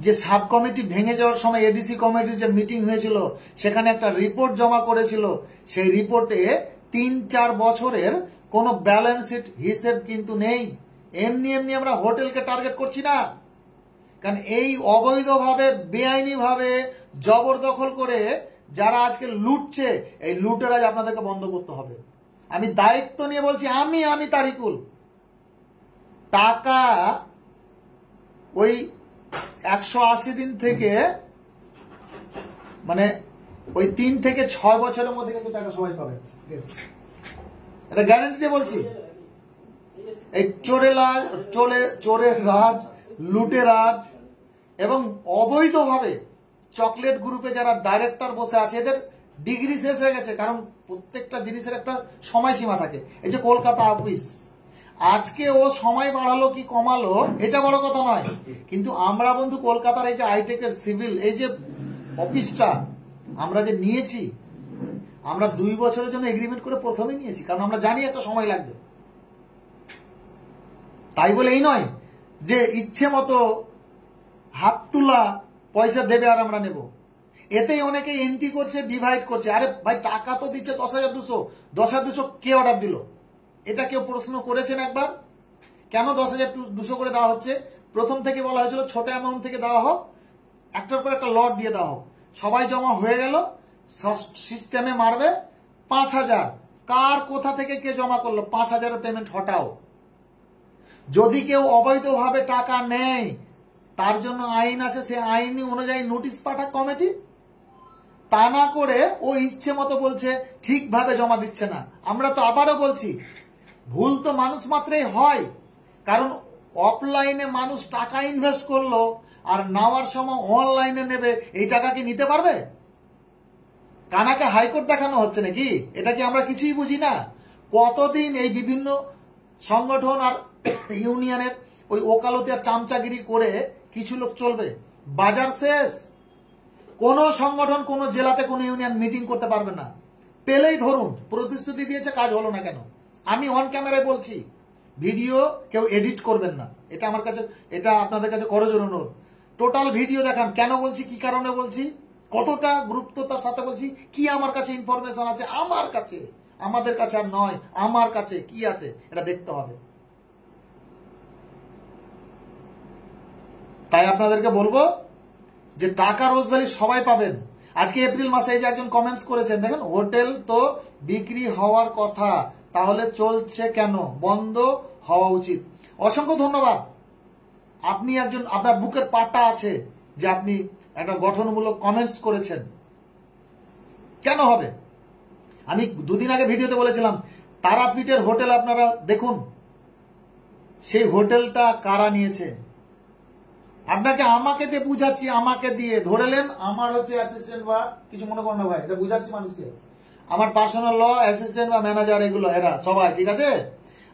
যে সাব কমিটি ভেঙে যাওয়ার সময় এডিসি কমিটির যে মিটিং হয়েছিল, সেখানে একটা রিপোর্ট জমা করেছিল। সেই রিপোর্টে 3-4 বছরের কোনো ব্যালেন্স শিট হিসেব কিন্তু নেই। এমনি এমনি আমরা হোটেলকে টার্গেট করছি না, কারণ এই অবৈধভাবে বেআইনিভাবে জবরদখল করে যারা আজকে লুটছে, এই লুটের আজ আপনাদেরকে বন্ধ করতে হবে। আমি দায়িত্ব নিয়ে বলছি, আমি তারিকুল টাকা ওই 180 দিন থেকে মানে ওই 3 থেকে 6 বছরের মধ্যে কিন্তু টাকা সবাই পাবে, এটা গ্যারান্টি দিয়ে বলছি। এই চোরের রাজ, লুটের রাজ এবং অবৈধভাবে চকলেট গ্রুপে যারা ডাইরেক্টর বসে আছে, এদের ডিগ্রি শেষ হয়ে গেছে, কারণ প্রত্যেকটা জিনিসের একটা সময়সীমা থাকে। এই যে কলকাতা অফিস, আজকে ও সময় বাড়ালো কি কমালো এটা বড় কথা নয়, কিন্তু আমরা বন্ধু কলকাতার এই যে আইটেকের সিভিল এই যে অফিসটা আমরা যে নিয়েছি, আমরা 2 বছরের জন্য এগ্রিমেন্ট করে প্রথমেই নিয়েছি, কারণ আমরা জানি একটা সময় লাগবে। তাই বলে এই নয় যে ইচ্ছে মতো হাত তুলা পয়সা দেবে আর আমরা নেব। এতেই অনেকে এন্ট্রি করছে, ডিভাইড করছে। আরে ভাই, টাকা তো দিচ্ছে 10,200, 10,200 কে অর্ডার দিল? এটা কেউ প্রশ্ন করেছেন একবার? কেন 10,200 করে দেওয়া হচ্ছে? প্রথম থেকে বলা হয়েছিল ছোট অ্যামাউন্ট থেকে দেওয়া হোক, একটার পর একটা লট দিয়ে দেওয়া হোক। সবাই জমা হয়ে গেল, সিস্টেমে মারবে 5,000। কার কোথা থেকে কে জমা করলো? 5,000 পেমেন্ট হটাও। যদি কেউ অবৈধভাবে টাকা নেয়, তার জন্য আইন আছে, সে আইন অনুযায়ী নোটিশ পাঠাক কমিটি। তা না করে ও ইচ্ছে মতো বলছে ঠিকভাবে জমা দিচ্ছে না। আমরা তো আবারও বলছি, ভুল তো মানুষ মাত্রই হয়, কারণ অফলাইনে মানুষ টাকা ইনভেস্ট করলো আর নেওয়ার সময় অনলাইনে নেবে, এই টাকা কি নিতে পারবে? কানাকে হাইকোর্ট দেখানো হচ্ছে নাকি? এটা কি আমরা কিছুই বুঝি না? কতদিন এই বিভিন্ন সংগঠন আর ইউনিয়নের ওই ওকালতি আর চামচাগিরি করে কিছু লোক চলবে? বাজার শেষ। কোন সংগঠন কোন জেলাতে কোন ইউনিয়ন মিটিং করতে পারবে না, পেলেই ধরুন, প্রতিশ্রুতি দিয়েছে, কাজ হলো না কেন? আমি অন ক্যামেরায় বলছি, ভিডিও কেউ এডিট করবেন না, এটা আমার কাছে, এটা আপনাদের কাছে করজোর অনুরোধ। টোটাল ভিডিও দেখান, কেন বলছি, কি কারণে বলছি, কতটা গুরুত্বতার সাথে বলছি, কি আমার কাছে ইনফরমেশন আছে, আমার কাছে, আমাদের কাছে আর নয়, আমার কাছে কি আছে এটা দেখতে হবে। তাই আপনাদেরকে বলবো যে টাকা রোজভ্যালি সবাই পাবেন। আজকে এপ্রিল মাসে এই যে একজন কমেন্টস করেছেন, দেখেন, হোটেল তো বিক্রি হওয়ার কথা, তাহলে চলছে কেন? বন্ধ হওয়া উচিত। অসংখ্য ধন্যবাদ। আপনি একজন, আপনার বুকের পাটা আছে যে আপনি একটা গঠনমূলক কমেন্টস করেছেন। কেন হবে? আমি দুদিন আগে ভিডিওতে বলেছিলাম, তারাপীঠের হোটেল আপনারা দেখুন, সেই হোটেলটা কারা নিয়েছে। আপনাকে আমাকে দিয়ে বুঝাচ্ছি, আমাকে দিয়ে ধরেলেন, আমার হচ্ছে অ্যাসিস্ট্যান্ট বা কিছু মনে করেন না ভাই, এটা বুঝাচ্ছি মানুষকে, আমার পার্সোনাল ল অ্যাসিস্ট্যান্ট বা ম্যানেজার, এগুলো এরা সবাই, ঠিক আছে?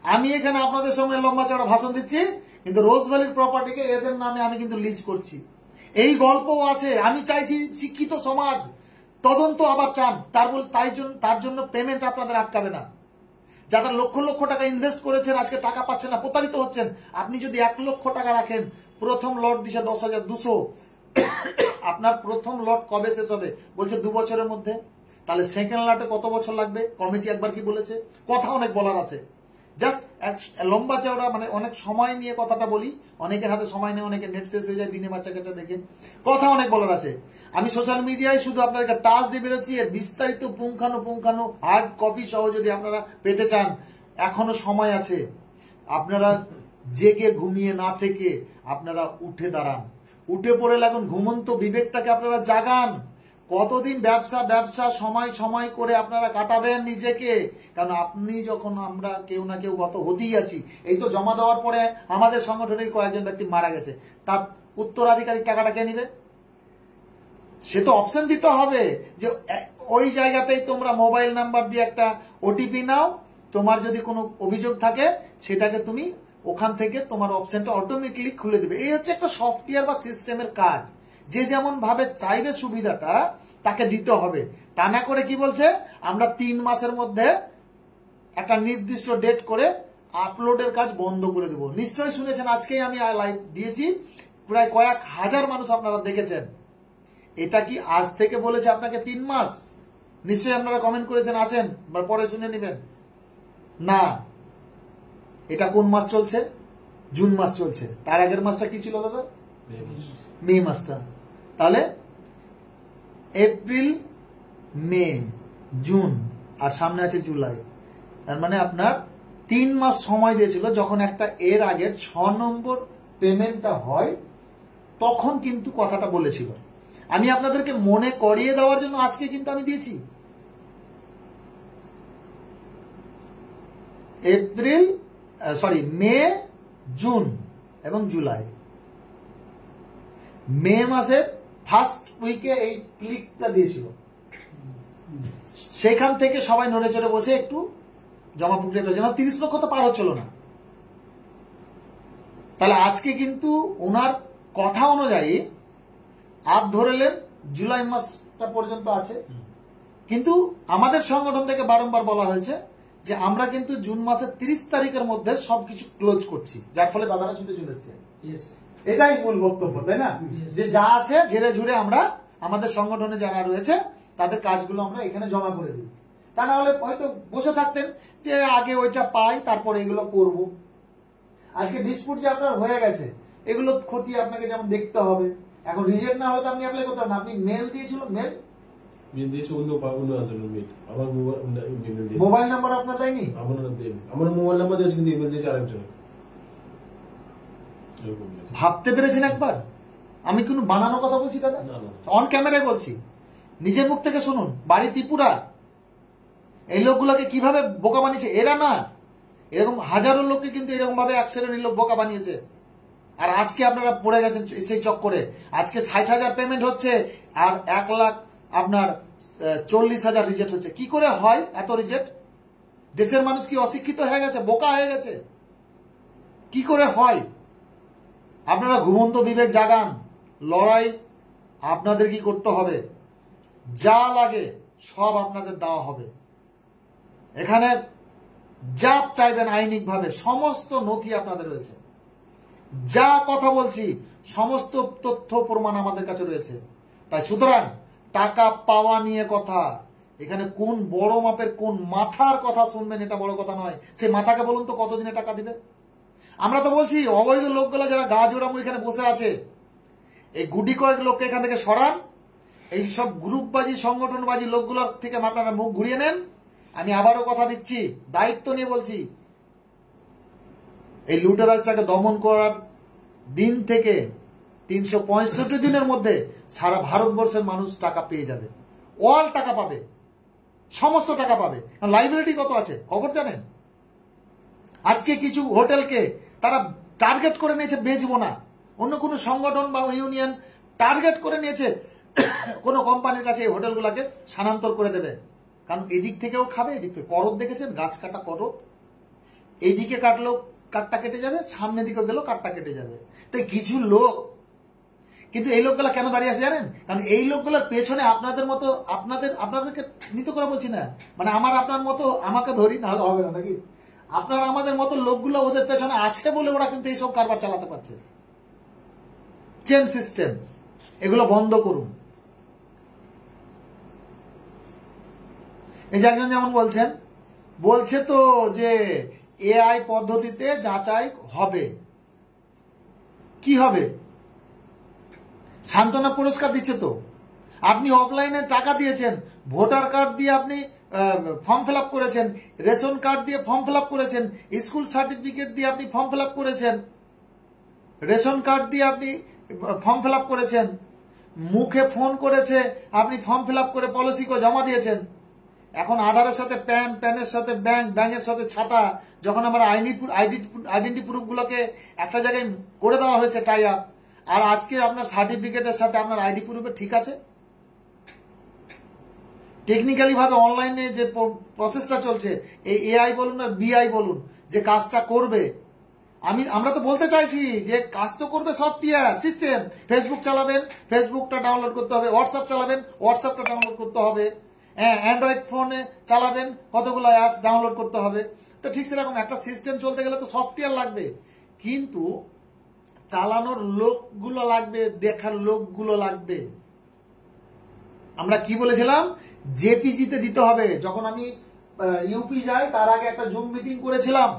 আমি এখানে আপনাদের সামনে লম্বা চড়া ভাষণ দিচ্ছি, কিন্তু রোজভ্যালির প্রপার্টিকে এদের নামে আমি কিন্তু লিজ করছি। এই গল্পও আছে। আমি চাইছি শিক্ষিত সমাজ তদন্ত আবার চান, তার জন্য পেমেন্ট আপনাদের আটকাবে না। যারা লক্ষ লক্ষ টাকা ইনভেস্ট করেছেন, আজকে টাকা পাচ্ছেন না, প্রতারিত হচ্ছেন। আপনি যদি 1 লক্ষ টাকা রাখেন, প্রথম লট দিছে 10,200, আপনার প্রথম লট কবে শেষ হবে? বলছে 2 বছরের মধ্যে। তাহলে সেকেন্ড লটে কত বছর লাগবে? কমিটি একবার কি বলেছে? কথা অনেক বলার আছে, জাস্ট লম্বা চওড়া, মানে অনেক সময় নিয়ে কথাটা বলি। অনেকের হাতে সময় নেই, অনেকে নেট শেষ হয়ে যায় দিনে বাচ্চা কাচ্চা দেখে। কথা অনেক বলার আছে। আমি সোশ্যাল মিডিয়ায় শুধু আপনাদেরকে টাচ দিয়ে বেরোচ্ছি, এর বিস্তারিত পুঙ্খানু হার্ড কপি সহ যদি আপনারা পেতে চান, এখনো সময় আছে। আপনারা জেগে ঘুমিয়ে না থেকে আপনারা উঠে দাঁড়ান, উঠে পড়ে লাগুন, ঘুমন্ত বিবেকটাকে আপনারা জাগান। কতদিন ব্যবসা সময় করে আপনারা কাটাবেন নিজেকে? কারণ আপনি যখন, আমরা কেউ না কেউ গত হতেই আছি। এই তো জমা দেওয়ার পরে আমাদের সংগঠনের কয়েকজন ব্যক্তি মারা গেছে, তার উত্তরাধিকারী টাকাটা কে নিবে? সে তো অপশন দিতে হবে যে ওই জায়গাতেই তোমরা মোবাইল নাম্বার দিয়ে একটা ওটিপি নাও, তোমার যদি কোনো অভিযোগ থাকে সেটাকে তুমি ওখান থেকে তোমার অপশনটা অটোমেটিকলি খুলে দিবে। এই হচ্ছে একটা সফটওয়্যার বা সিস্টেমের কাজ। যে যেমন ভাবে চাইবে সুবিধাটা তাকে দিতে হবে। তা না করে কি বলছে, আমরা 3 মাসের মধ্যে একটা নির্দিষ্ট ডেট করে আপলোডের কাজ বন্ধ করে দেব। নিশ্চয়ই শুনেছেন, আজকেই আমি লাইভ দিয়েছি, প্রায় কয়েক হাজার মানুষ আপনারা দেখেছেন। এটা কি আজ থেকে বলেছে আপনাকে 3 মাস? নিশ্চয়ই আপনারা কমেন্ট করেছেন, আছেন, পরে শুনে নেবেন। না, এটা কোন মাস চলছে? জুন মাস চলছে। তার আগের মাসটা কি ছিল দাদা? মে মাসটা। তাহলে এপ্রিল, মে, জুন, আর সামনে আছে জুলাই। তার মানে আপনার 3 মাস সময় দিয়েছিল। যখন একটা এর আগের 6 নম্বর পেমেন্টটা হয়, তখন কিন্তু কথাটা বলেছিল। আমি আপনাদেরকে মনে করিয়ে দেওয়ার জন্য আজকে কিন্তু আমি দিয়েছি। মে, জুন এবং জুলাই। মে মাসের ফার্স্ট উইকে এই ক্লিকটা দিয়েছিল। সেখান থেকে সবাই নড়ে চড়ে বসে একটু জমা প্রক্রিয়াটা, যেন 30 লক্ষ তো পার হচ্ছিল না। তাহলে আজকে কিন্তু ওনার কথা অনুযায়ী আর ধরেলেন জুলাই মাসটা পর্যন্ত আছে। কিন্তু আমাদের সংগঠন থেকে বারংবার বলা হয়েছে যে আমরা কিন্তু জুন মাসের 30 তারিখের মধ্যে সবকিছু ক্লোজ করছি, যার ফলে দাদারা ছুটে চলে এসছে। এটাই মূল বক্তব্য, তাই না? যে যা আছে ঝেড়ে ঝুড়ে আমরা আমাদের সংগঠনে যারা রয়েছে তাদের কাজগুলো আমরা এখানে জমা করে দিই। তা না হলে হয়তো বসে থাকতেন যে আগে ওইটা পাই তারপরে এগুলো করব। আজকে ডিসপুট যে আপনার হয়ে গেছে, এগুলো ক্ষতি আপনাকে যেমন দেখতে হবে। এখন রিজেক্ট না হলে তো আপনি অ্যাপ্লাই করতে পারেন। আপনি মেল দিয়েছিল, মেল দিয়েছে অন্য আন্দোলন মেল, আমার মোবাইল নাম্বার আপনার দেয়নি? আমার মোবাইল নাম্বার দিয়েছে, কিন্তু ইমেল দিয়েছে আরেকজন। ভাবতে পেরেছেন একবার? আমি কোনো বানানো কথা বলছি দাদা, অন ক্যামেরায় বলছি, নিজের মুখ থেকে শুনুন। বাড়ি ত্রিপুরা, এই লোকগুলোকে কিভাবে বোকা বানিয়েছে এরা না, এরকম হাজারো লোককে কিন্তু এরকম ভাবে 1 শ্রেণীর লোক বোকা বানিয়েছে। আর আজকে আপনারা পড়ে গেছেন সেই চক্করে। আজকে 60,000 পেমেন্ট হচ্ছে আর 1 লাখ আপনার 40,000 রিজেক্ট হচ্ছে। কি করে হয় এত রিজেক্ট? দেশের মানুষ কি অশিক্ষিত হয়ে গেছে, বোকা হয়ে গেছে? কি করে হয়? আপনারা ঘুমন্ত বিবেক জাগান। লড়াই আপনাদের কি করতে হবে, যা লাগে সব আপনাদের দেওয়া হবে। এখানে যা চাইবেন আইনিকভাবে সমস্ত নথি আপনাদের রয়েছে, যা কথা বলছি সমস্ত তথ্য প্রমাণ আমাদের কাছে রয়েছে। তাই সুতরাং টাকা পাওয়া নিয়ে কথা, এখানে কোন বড় মাপের কোন মাথার কথা শুনবেন এটা বড় কথা নয়। সে মাথাকে বলুন তো কতদিনে টাকা দিবে। আমরা তো বলছি অবৈধ লোকগুলো যারা গা জোড়ামু এখানে বসে আছে, এই গুটি কয়েক লোককে এখান থেকে সরান, এই সব গ্রুপবাজি সংগঠনবাজি লোকগুলোর থেকে আপনারা মুখ ঘুরিয়ে নেন। আমি আবারও কথা দিচ্ছি, দায়িত্ব নিয়ে বলছি, এই লুটেরাজটাকে দমন করার দিন থেকে 365 দিনের মধ্যে সারা ভারতবর্ষের মানুষ টাকা পেয়ে যাবে, অল টাকা পাবে, সমস্ত টাকা পাবে। লাইবিলিটি কত আছে খবর জানেন? আজকে কিছু হোটেলকে তারা টার্গেট করে নিয়েছে বেচবো না, অন্য কোনো সংগঠন বা ইউনিয়ন টার্গেট করে নিয়েছে কোনো কোম্পানির কাছে এই হোটেলগুলোকে স্থানান্তর করে দেবে। কারণ এদিক থেকেও খাবে, এদিক থেকে করত দেখেছেন, গাছ কাটা করত, এইদিকে কাটলেও কাঠটা কেটে যাবে, সামনের দিকে গেলেও কাঠটা কেটে যাবে। তাই কিছু লোক, কিন্তু এই লোকগুলা কেন দাঁড়িয়ে আছে জানেন? কারণ এই লোকগুলোর পেছনে আপনাদের মতো, আপনাদেরকে চিহ্নিত করে বলছি না, মানে আমার আপনার মতো আমাকে ধরি না হলে হবে না নাকি, আপনার আমাদের মতো লোকগুলো ওদের পেছনে আছে বলে ওরা কিন্তু এইসব কারবার চালাতে পারছে। চেন সিস্টেম এগুলো বন্ধ করুন। এই যে একজন যেমন বলছে তো যে এআই পদ্ধতিতে যাচাই হবে, কি হবে? সান্ত্বনা পুরস্কার দিচ্ছে তো, আপনি অফলাইনে টাকা দিয়েছেন, ভোটার কার্ড দিয়ে আপনি ফর্ম ফিল আপ করেছেন, রেশন কার্ড দিয়ে ফর্ম ফিল আপ করেছেন, স্কুল সার্টিফিকেট দিয়ে আপনি ফর্ম ফিল আপ করেছেন, রেশন কার্ড দিয়ে আপনি ফর্ম ফিল আপ করেছেন, মুখে ফোন করেছে আপনি ফর্ম ফিল আপ করে পলিসিকে জমা দিয়েছেন। এখন আধারের সাথে প্যান, প্যানের সাথে ব্যাংক, ব্যাংকের সাথে ছাতা, যখন আমার আইডেন্টি প্রুফগুলোকে একটা জায়গায় করে দেওয়া হয়েছে টাই আপ, আর আজকে আপনার সার্টিফিকেটের সাথে আপনার আইডি প্রুফে ঠিক আছে। টেকনিক্যালি ভাবে অনলাইনে যে প্রসেসটা চলছে, এই এআই বলুন আর বিআই বলুন, যে কাজটা করবে, আমরা তো বলতে চাইছি যে কাজ তো করবে সফটওয়্যার সিস্টেম। ফেসবুক চালাবেন, ফেসবুকটা ডাউনলোড করতে হবে, হোয়াটসঅ্যাপ চালাবেন, হোয়াটসঅ্যাপটা ডাউনলোড করতে হবে, অ্যান্ড্রয়েড ফোনে চালাবেন, কতগুলো অ্যাপস ডাউনলোড করতে হবে। তো ঠিক সেরকম একটা সিস্টেম চলতে গেলে তো সফটওয়্যার লাগবে, কিন্তু চালানোর লোকগুলো লাগবে, দেখার লোকগুলো লাগবে। আমরা কি বলেছিলাম? জেপিজিতে দিতে হবে। যখন আমি ইউপি যাই তার আগে একটা জুম মিটিং করেছিলাম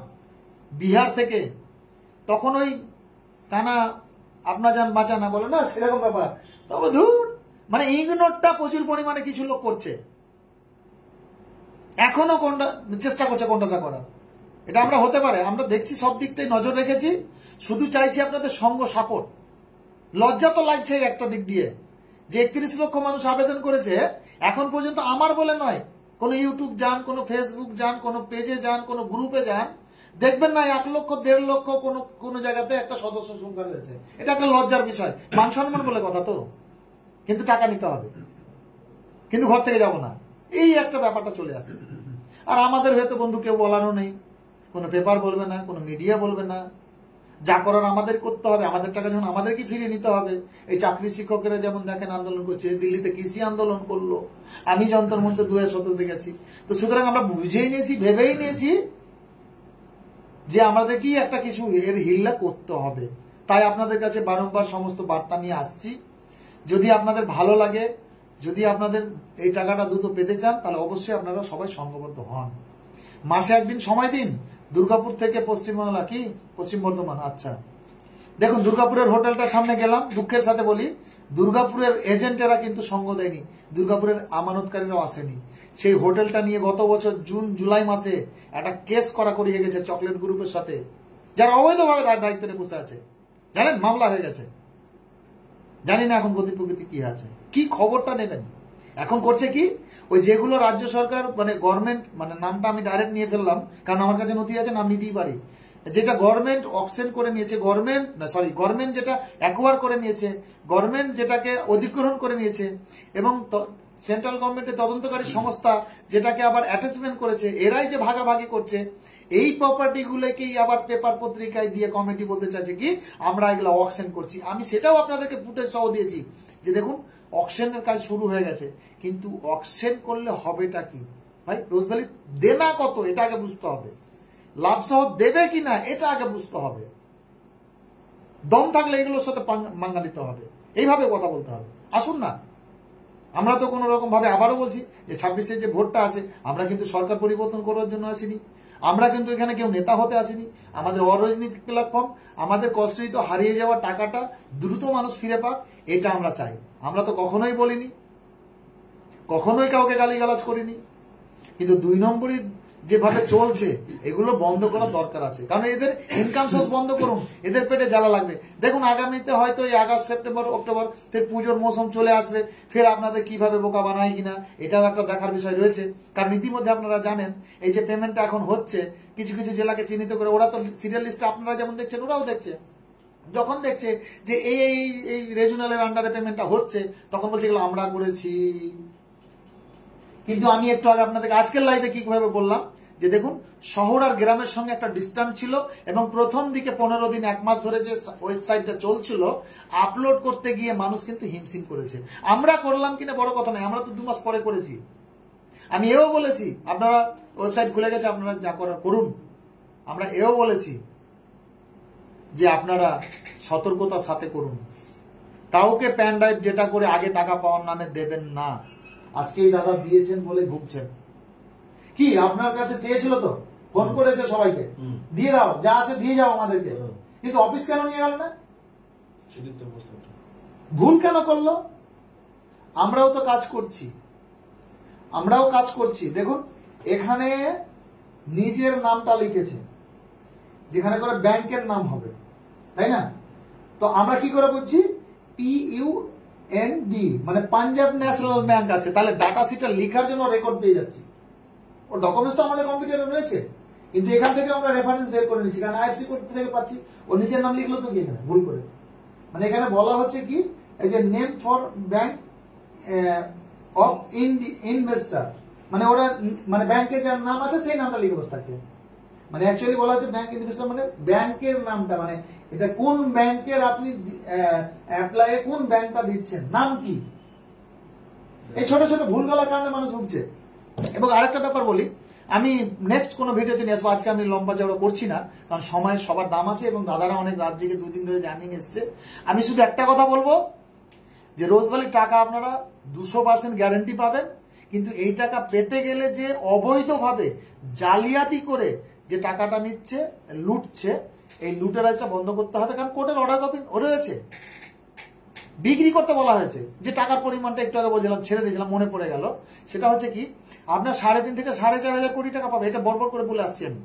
বিহার থেকে, তখন ওই কানা আপনা যান বাঁচা না বলে না, সেরকম ব্যাপার। তবে ধুর, মানে ইগনোরটা প্রচুর পরিমাণে কিছু লোক করছে, এখনো কোনটা চেষ্টা করছে কোনটা করার। এটা আমরা হতে পারে, আমরা দেখছি, সব দিকটাই নজর রেখেছি, শুধু চাইছি আপনাদের সঙ্গ সাপোর্ট। লজ্জা তো লাগছে একটা দিক দিয়ে যে 31 লক্ষ মানুষ আবেদন করেছে, এখন পর্যন্ত আমার বলে নয়, কোনো ইউটিউব যান, কোনো ফেসবুক যান, কোনো পেজে যান, কোনো গ্রুপে যান, দেখবেন না 1 লক্ষ 1.5 লক্ষ কোনো জায়গাতে একটা সদস্য সংখ্যা রয়েছে। এটা একটা লজ্জার বিষয়, মান সম্মান বলে কথা তো, কিন্তু টাকা নিতে হবে, কিন্তু ঘর থেকে যাব না, এই একটা ব্যাপারটা চলে আসছে। আর আমাদের হয়তো বন্ধু কেউ বলানো নেই, কোনো পেপার বলবে না, কোনো মিডিয়া বলবে না, যা করার আমাদের করতে হবে, আমাদের টাকা যখন আমাদেরকে ফিরিয়ে নিতে হবে। এই চাকরি শিক্ষকেরা যেমন দেখেন আন্দোলন করছে, দিল্লিতে কৃষি আন্দোলন করলো, আমি যন্ত্র মন্ত্র 2017 গেছি। তো সুতরাং আমরা বুঝেই নিয়েছি, ভেবেই নিয়েছি যে আমাদেরকেই একটা কিছু এর হিল্লা করতে হবে। তাই আপনাদের কাছে বারংবার সমস্ত বার্তা নিয়ে আসছি। যদি আপনাদের ভালো লাগে, যদি আপনাদের এই টাকাটা দ্রুত পেতে চান, তাহলে অবশ্যই আপনারা সবাই সংঘবদ্ধ হন। মাসে একদিন সময় দিন। দুর্গাপুর থেকে পশ্চিমবাংলা, কি পশ্চিম বর্ধমান, আচ্ছা দেখুন দুর্গাপুরের হোটেলটার সামনে গেলাম, দুঃখের সাথে বলি দুর্গাপুরের এজেন্টেরা কিন্তু সঙ্গ দেয়নি, দুর্গাপুরের আমানতকারীরাও আসেনি। সেই হোটেলটা নিয়ে গত বছর জুলাই মাসে একটা কেস করাকরি হয়ে গেছে চকলেট গ্রুপের সাথে, যারা অবৈধভাবে তার দায়িত্বে বসে আছে, জানেন, মামলা হয়ে গেছে। জানি না এখন গতি প্রকৃতি কি আছে, কি খবরটা নেবেন। এখন করছে কি, ওই যেগুলো রাজ্য সরকার মানে গভর্নমেন্ট, মানে নামটা আমি ডাইরেক্ট নিয়ে ফেললাম কারণ আমার কাছে নথি আছে, নাম নিতেই পারি, যেটা গভর্নমেন্ট অকশন করে নিয়েছে, গভর্নমেন্ট যেটা অ্যাকোয়ার করে নিয়েছে, গভর্নমেন্ট যেটাকে অধিগ্রহণ করে নিয়েছে, এবং সেন্ট্রাল গভর্নমেন্টের তদন্তকারী সংস্থা যেটাকে আবার অ্যাটাচমেন্ট করেছে, এরাই যে ভাগাভাগি করছে, এই প্রপার্টি গুলোকেই আবার পেপার পত্রিকায় দিয়ে কমিটি বলতে চাইছে কি আমরা এগুলো অকশন করছি। আমি সেটাও আপনাদেরকে ফুটেজ সহ দিয়েছি যে দেখুন অকশনের কাজ শুরু হয়ে গেছে, কিন্তু অকশন করলে হবেটা কি? ভাই রোজভ্যালি দেনা কত এটা আগে বুঝতে হবে, লাভ সহ দেবে কিনা এটা আগে বুঝতে হবে, দম থাকলে এগুলোর সাথে মাঙ্গা নিতে হবে, এইভাবে কথা বলতে হবে। আসুন না, আমরা তো কোনো রকম ভাবে আবারও বলছি যে 26-এর যে ভোটটা আছে, আমরা কিন্তু সরকার পরিবর্তন করার জন্য আসিনি, আমরা কিন্তু এখানে কেউ নেতা হতে আসিনি। আমাদের অরাজনৈতিক প্ল্যাটফর্ম, আমাদের কষ্টই তো হারিয়ে যাওয়া টাকাটা দ্রুত মানুষ ফিরে পাক, এটা আমরা চাই। আমরা তো কখনোই বলিনি, কখনোই কাউকে গালিগালাজ করিনি, কিন্তু 2 নম্বরই যেভাবে চলছে এগুলো বন্ধ করার দরকার আছে। কারণ এদের ইনকাম সোর্স বন্ধ করুন, এদের পেটে জ্বালা লাগবে। দেখুন আগামীতে হয়তো এই আগস্ট, সেপ্টেম্বর, অক্টোবর ফের পুজোর মৌসুম চলে আসবে, ফের আপনাদের কিভাবে বোকা বানায় কিনা এটাও একটা দেখার বিষয় রয়েছে। কারণ ইতিমধ্যে আপনারা জানেন এই যে পেমেন্টটা এখন হচ্ছে, কিছু কিছু জেলাকে চিহ্নিত করে, ওরা তো সিরিয়াল লিস্টে আপনারা যেমন দেখছেন ওরাও দেখছে, যখন দেখছে যে এই এই রিজিওনালের আন্ডারে পেমেন্টটা হচ্ছে, তখন বলছে এগুলো আমরা করেছি। কিন্তু আমি একটু আগে আপনাদেরকে আজকের লাইভে কিভাবে বললাম যে দেখুন শহর আর গ্রামের সঙ্গে একটা ডিস্টেন্স ছিল, এবং প্রথম দিকে 15 দিন 1 মাস ধরে যে ওয়েবসাইটটা চলছিল আপলোড করতে গিয়ে মানুষ কিন্তু হিমশিম করেছে। আমরা করলাম কিনা বড় কথা নয়, আমরা তো 2 মাস পরে করেছি। আমি এও বলেছি আপনারা ওয়েবসাইট খুলে গেছে, আপনারা যা করার করুন। আমরা এও বলেছি যে আপনারা সতর্কতার সাথে করুন, কাউকে প্যান ড্রাইভ যেটা করে আগে টাকা পাওয়ার নামে দেবেন না। আজকে এই দাদা দিয়েছেন বলে ভুগছেন। কি আপনার কাছে চেয়েছিল তো, ফোন করেছে সবাইকে, দিয়ে দাও যা আছে দিয়ে যাও আমাদেরকে, কিন্তু অফিস কেন নিয়ে গেল না? ভুল কেন করলো? আমরাও তো কাজ করছি, আমরাও কাজ করছি। দেখুন এখানে নিজের নামটা লিখেছে, যেখানে করে ব্যাংকের নাম হবে, তাই না? তো আমরা কি করে বুঝছি? PUNB মানে পাঞ্জাব ন্যাশনাল ব্যাংক আছে, তাহলে ডাটা শিটটা লেখার জন্য রেকর্ড পেয়ে যাচ্ছি। ওর ডকুমেন্টস তো আমাদের কম্পিউটারে রয়েছে, কিন্তু এখান থেকে আমরা রেফারেন্স বের করে নিচ্ছি, কারণ IFSC কোড থেকে পাচ্ছি। ও নিজের নাম লিখলো তো কি এখানে ভুল করে? মানে এখানে বলা হচ্ছে কি, এই যে name for bank of investor, মানে ওরা মানে ব্যাংকে যার নাম আছে সেই নামটা লিখে বসে থাকছে। মানে অ্যাকচুয়ালি বলা হচ্ছে ব্যাংক ইনভেস্টার মানে ব্যাংকের নামটা, মানে এটা কোন ব্যাংকের আপনি অ্যাপ্লাই, কোন ব্যাংকটা দিচ্ছেন, নাম কি। এই ছোট ছোট ভুল গলার কারণে মানুষ ভুগছে। এবং আরেকটা ব্যাপার বলি, আমি নেক্সট কোনো ভিডিওতে নিয়ে আসবো, আজকে আমি লম্বা চওড়া করছি না, কারণ সময়ের সবার দাম আছে এবং দাদারা অনেক রাত জেগে 2 দিন ধরে জার্নিং এসছে। আমি শুধু একটা কথা বলবো যে রোজভ্যালির টাকা আপনারা 200% গ্যারান্টি পাবেন, কিন্তু এই টাকা পেতে গেলে যে অবৈধভাবে জালিয়াতি করে যে টাকাটা নিচ্ছে, লুটছে, এই লুটেরাজটা বন্ধ করতে হবে। কারণ কোর্টের অর্ডার কপি রয়েছে, বিক্রি করতে বলা হয়েছে। যে টাকার পরিমাণটা একটু আগে বলছিলাম, ছেড়ে দিয়েছিলাম, মনে পড়ে গেল, সেটা হচ্ছে কি আপনার 3.5 থেকে 4.5 কোটি টাকা পাবে, এটা বরবর করে বলে আসছি আমি।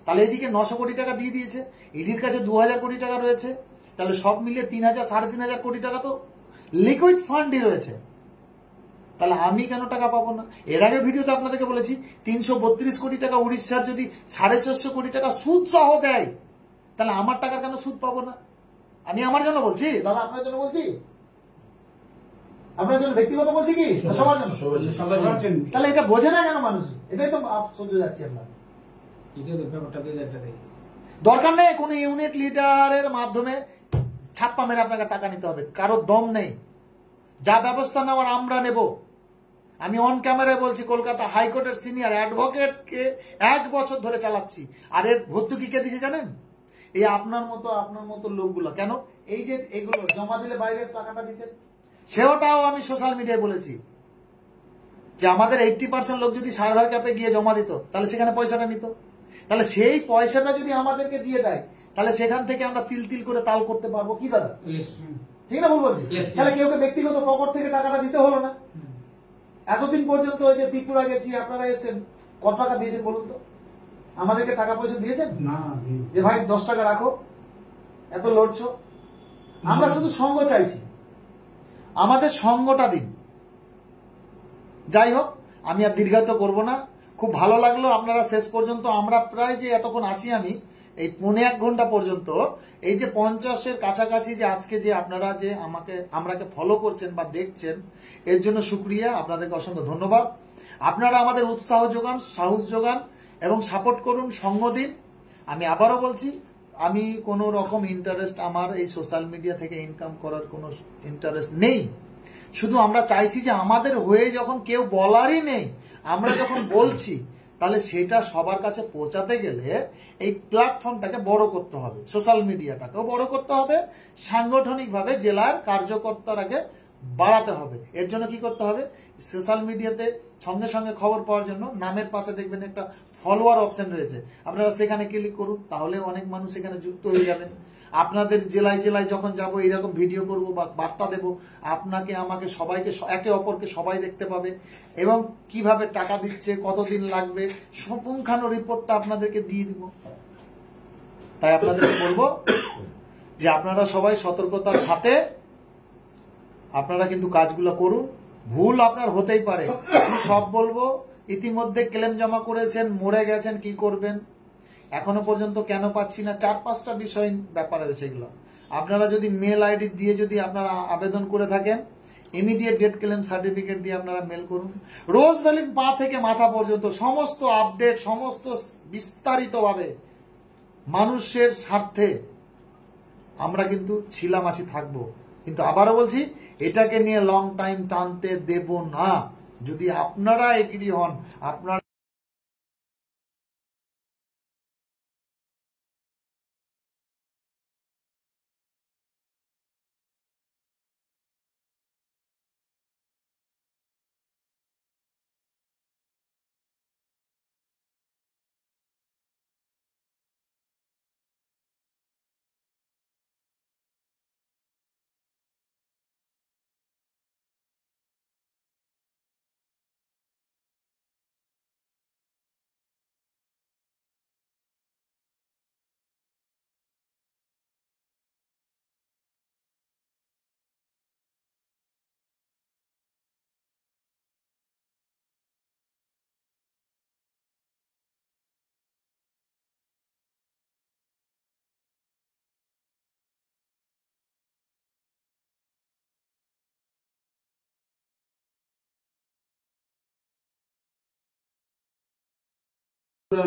তাহলে এইদিকে 900 কোটি টাকা দিয়ে দিয়েছে, ইডির কাছে 2000 কোটি টাকা রয়েছে, তাহলে সব মিলিয়ে 3000 3.5 কোটি টাকা তো লিকুইড ফান্ডই রয়েছে। তাহলে আমি কেন টাকা পাবো না? এর আগে ভিডিওতে আপনাদেরকে বলেছি 332 কোটি টাকা উড়িষ্যার যদি 450 কোটি টাকা সুদ সহ দেয়, তাহলে আমার টাকার কেন সুদ পাবো না? আমি আমার জন্য বলছি দাদা, আপনার জন্য বলছি, আপনার জন্য ব্যক্তিগত বলছি কি সবার জন্য? তাহলে এটা বোঝে না কেন মানুষ? এটাই তো সহ্য যাচ্ছে আমরা। দরকার নেই কোন ইউনিট লিডারের মাধ্যমে ছাপ্পা মেরে আপনাকে টাকা নিতে হবে, কারো দম নেই। যা ব্যবস্থা নেওয়ার আমরা নেব। আমি অন ক্যামেরায় বলছি, কলকাতা হাইকোর্টের সিনিয়র অ্যাডভোকেটকে 1 বছর ধরে চালাচ্ছি, আর এর ভর্তুকি কে দিছে জানেন? এই আপনার মতো লোকগুলো। কেন? এই যে এগুলো জমা দিলে বাইরের টাকাটা দিতেন, সেটাও আমি সোশ্যাল মিডিয়ায় বলেছি যে আমাদের 80% লোক যদি সার্ভার ক্যাপে গিয়ে জমা দিত, তাহলে সেখানে পয়সাটা নিত। তাহলে সেই পয়সাটা যদি আমাদেরকে দিয়ে দেয়, তাহলে সেখান থেকে আমরা তিল তিল করে তাল করতে পারবো কি দাদা? ঠিক না ভুল বলছি? তাহলে কেউকে ব্যক্তিগত পকেট থেকে টাকাটা দিতে হলো না। এতদিন পর্যন্ত ওই যে ত্রিপুরা গেছি, আপনারা এসেছেন, কত টাকা দিয়েছেন বলুন তো? আমাদেরকে টাকা পয়সা দিয়েছেন না যে ভাই 10 টাকা রাখো, এত লড়ছো? আমরা শুধু সঙ্গ চাইছি, আমাদের সঙ্গটা দিন। যাই হোক, আমি আর দীর্ঘায়িত করব না। খুব ভালো লাগলো আপনারা শেষ পর্যন্ত, আমরা প্রায় যে এতক্ষণ আছি আমি এই 1.5 ঘন্টা পর্যন্ত, এই যে 50-এর কাছাকাছি যে আজকে যে আপনারা যে আমরাকে ফলো করছেন বা দেখছেন, এর জন্য শুকরিয়া, আপনাদেরকে অসংখ্য ধন্যবাদ। আপনারা আমাদের উৎসাহ যোগান, সাহস যোগান এবং সাপোর্ট করুন, সঙ্গ দিন। আমি আবারও বলছি, আমি কোনো রকম ইন্টারেস্ট, আমার এই সোশ্যাল মিডিয়া থেকে ইনকাম করার কোনো ইন্টারেস্ট নেই। শুধু আমরা চাইছি যে আমাদের হয়ে যখন কেউ বলারই নেই, আমরা যখন বলছি তাহলে সেটা সবার কাছে পৌঁছাতে গেলে এই প্ল্যাটফর্মটাকে বড় করতে হবে, সোশ্যাল মিডিয়াটাকেও বড় করতে হবে, সাংগঠনিকভাবে জেলার কার্যকর্তারাকে বাড়াতে হবে। এর জন্য কি করতে হবে, সোশ্যাল মিডিয়াতে সঙ্গে সঙ্গে খবর পাওয়ার জন্য নামের পাশে দেখবেন একটা ফলোয়ার অপশন রয়েছে, আপনারা সেখানে ক্লিক করুন, তাহলে অনেক মানুষ এখানে যুক্ত হয়ে যাবেন। আপনাদের জেলায় জেলায় যখন যাব এইরকম ভিডিও করব বা বার্তা দেব, আপনাকে আমাকে সবাইকে একে অপরকে সবাই দেখতে পাবে, এবং কিভাবে টাকা দিচ্ছে, কতদিন লাগবে, পুঙ্খানু রিপোর্টটা আপনাদেরকে দিয়ে দিব। তাই আপনাদেরকে বলবো যে আপনারা সবাই সতর্কতার সাথে আপনারা কিন্তু কাজগুলো করুন। ভুল আপনার হতেই পারে, আমি সব বলবো। ইতিমধ্যে ক্লেম জমা করেছেন, মরে গেছেন, কি করবেন এখনো পর্যন্ত কেন পাচ্ছি না, 4-5টা বিষয় ব্যাপার রয়েছে এগুলো। আপনারা যদি মেল আইডি দিয়ে যদি আপনারা আবেদন করে থাকেন, ইমিডিয়েট ডেট ক্লেম সার্টিফিকেট দিয়ে আপনারা মেল করুন। রোজ ভ্যালির পা থেকে মাথা পর্যন্ত সমস্ত আপডেট, সমস্ত বিস্তারিতভাবে মানুষের স্বার্থে আমরা কিন্তু ছিলামাছি থাকবো। কিন্তু আবারও বলছি, এটাকে নিয়ে লং টাইম টানতে দেব না। যদি আপনারা এগ্রি হন, আপনারা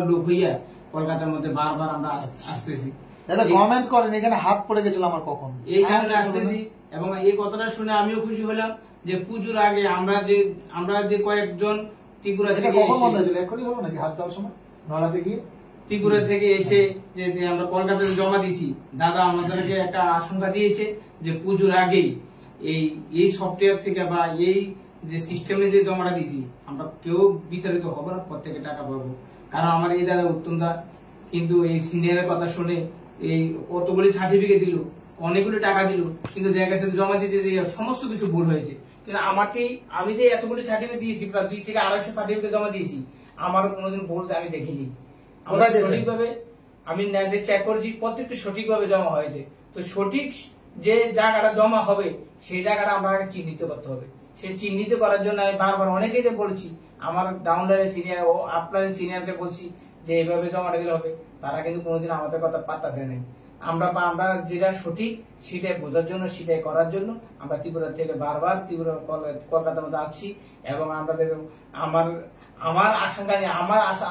লোক হইয়া কলকাতার মধ্যে বারবার আমরা আসতেছি, এটা কমেন্ট করেন, এখানে হাত পড়ে গেছিল আমার কখন, এই কারণে আসতেছি। এবং এই কথাটা শুনে আমিও খুশি হলাম যে পুজোর আগে আমরা যে কয়েকজন ত্রিপুরা থেকে কখন বন্ধ হয়েছিল, এখনই হলো নাকি হাত দেওয়ার সময় নড়াতে গিয়ে? ত্রিপুরা থেকে এসে যে আমরা কলকাতাতে জমা দিছি, দাদা আমাদেরকে একটা আশঙ্কা দিয়েছে যে পুজোর আগেই এই সফটওয়্যার থেকে বা এই যে সিস্টেমে যে জমাটা দিছি আমরা কেউ বিতাড়িত হবো না, প্রত্যেকে টাকা পাবো। কারণ আমার এই দাদা উত্তম দা কিন্তু এই সিনিয়রের কথা শুনে এই কতগুলি সার্টিফিকেট দিল, অনেকগুলি টাকা দিল, কিন্তু দেখা গেছে জমা দিতে যে সমস্ত কিছু ভুল হয়েছে। কিন্তু আমি যে এতগুলি সার্টিফিকেট দিয়েছি, প্রায় 2 থেকে 250 সার্টিফিকেট জমা দিয়েছি, আমার কোনোদিন ভুল আমি দেখিনি। সঠিকভাবে আমি নেটে চেক করেছি, প্রত্যেকটা সঠিকভাবে জমা হয়েছে। তো সঠিক যে জায়গাটা জমা হবে সেই জায়গাটা আমরা আগে চিহ্নিত করতে হবে। সেই চিহ্নিত করার জন্য আমি বারবার অনেকেই বলছি, আমার ডাউনলাইনের সিনিয়র ও আপলাইনের সিনিয়রকে বলছি যে এইভাবে জমাটা দিলে হবে, তারা কিন্তু কোনোদিন আমাদের কথা পাত্তা দেয় নাই। আমরা যেটা সঠিক সেটাই বোঝার জন্য, সেটাই করার জন্য আমরা ত্রিপুরা থেকে বারবার কলকাতার মধ্যে আসছি। এবং আমার আশঙ্কা নেই,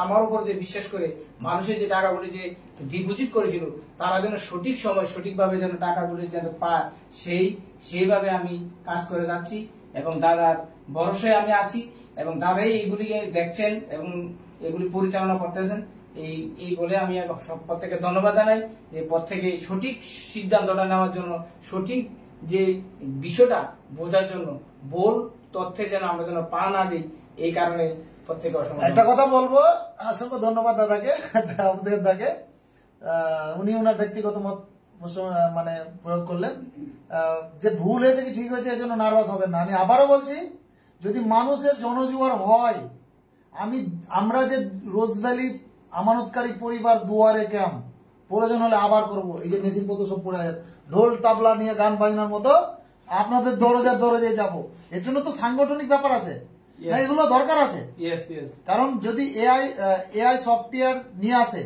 আমার উপর যে বিশ্বাস করে মানুষের যে টাকাগুলি যে ডিপোজিট করেছিল, তারা যেন সঠিক সময় সঠিকভাবে যেন টাকাগুলি যেন পায়, সেইভাবে আমি কাজ করে যাচ্ছি। এবং দাদার ভরসায় আমি আছি, এবং দাদাই এইগুলি দেখছেন এবং এগুলি পরিচালনা করতেছেন। এই বলে আমি প্রত্যেকে ধন্যবাদ জানাই যে প্রত্যেকে সঠিক সিদ্ধান্তটা নেওয়ার জন্য, সঠিক যে বিষয়টা বোঝার জন্য, ভুল তথ্যে যেন আমরা যেন পা না দিই, এই কারণে প্রত্যেকে অসংখ্য। একটা কথা বলবো, অসংখ্য ধন্যবাদ দাদাকে, দাদাকে উনি ওনার ব্যক্তিগত মত মানে প্রয়োগ করলেন। যে ভুল হয়েছে কি ঠিক হয়েছে এজন্য নার্ভাস হবেন না। আমি আবারও বলছি, যদি মানুষের জনজুয়ার হয়, আমরা যে রোজভ্যালি আমানতকারী পরিবার দুয়ারে ক্যাম্প প্রয়োজন হলে আবার করব। এই যে মেশিন পত্র সব পড়ে ঢোল তাবলা নিয়ে গান বাজনার মতো আপনাদের দরজায় যাব। এর জন্য তো সাংগঠনিক ব্যাপার আছে, এগুলো দরকার আছে। কারণ যদি এআই সফটওয়্যার নিয়ে আসে,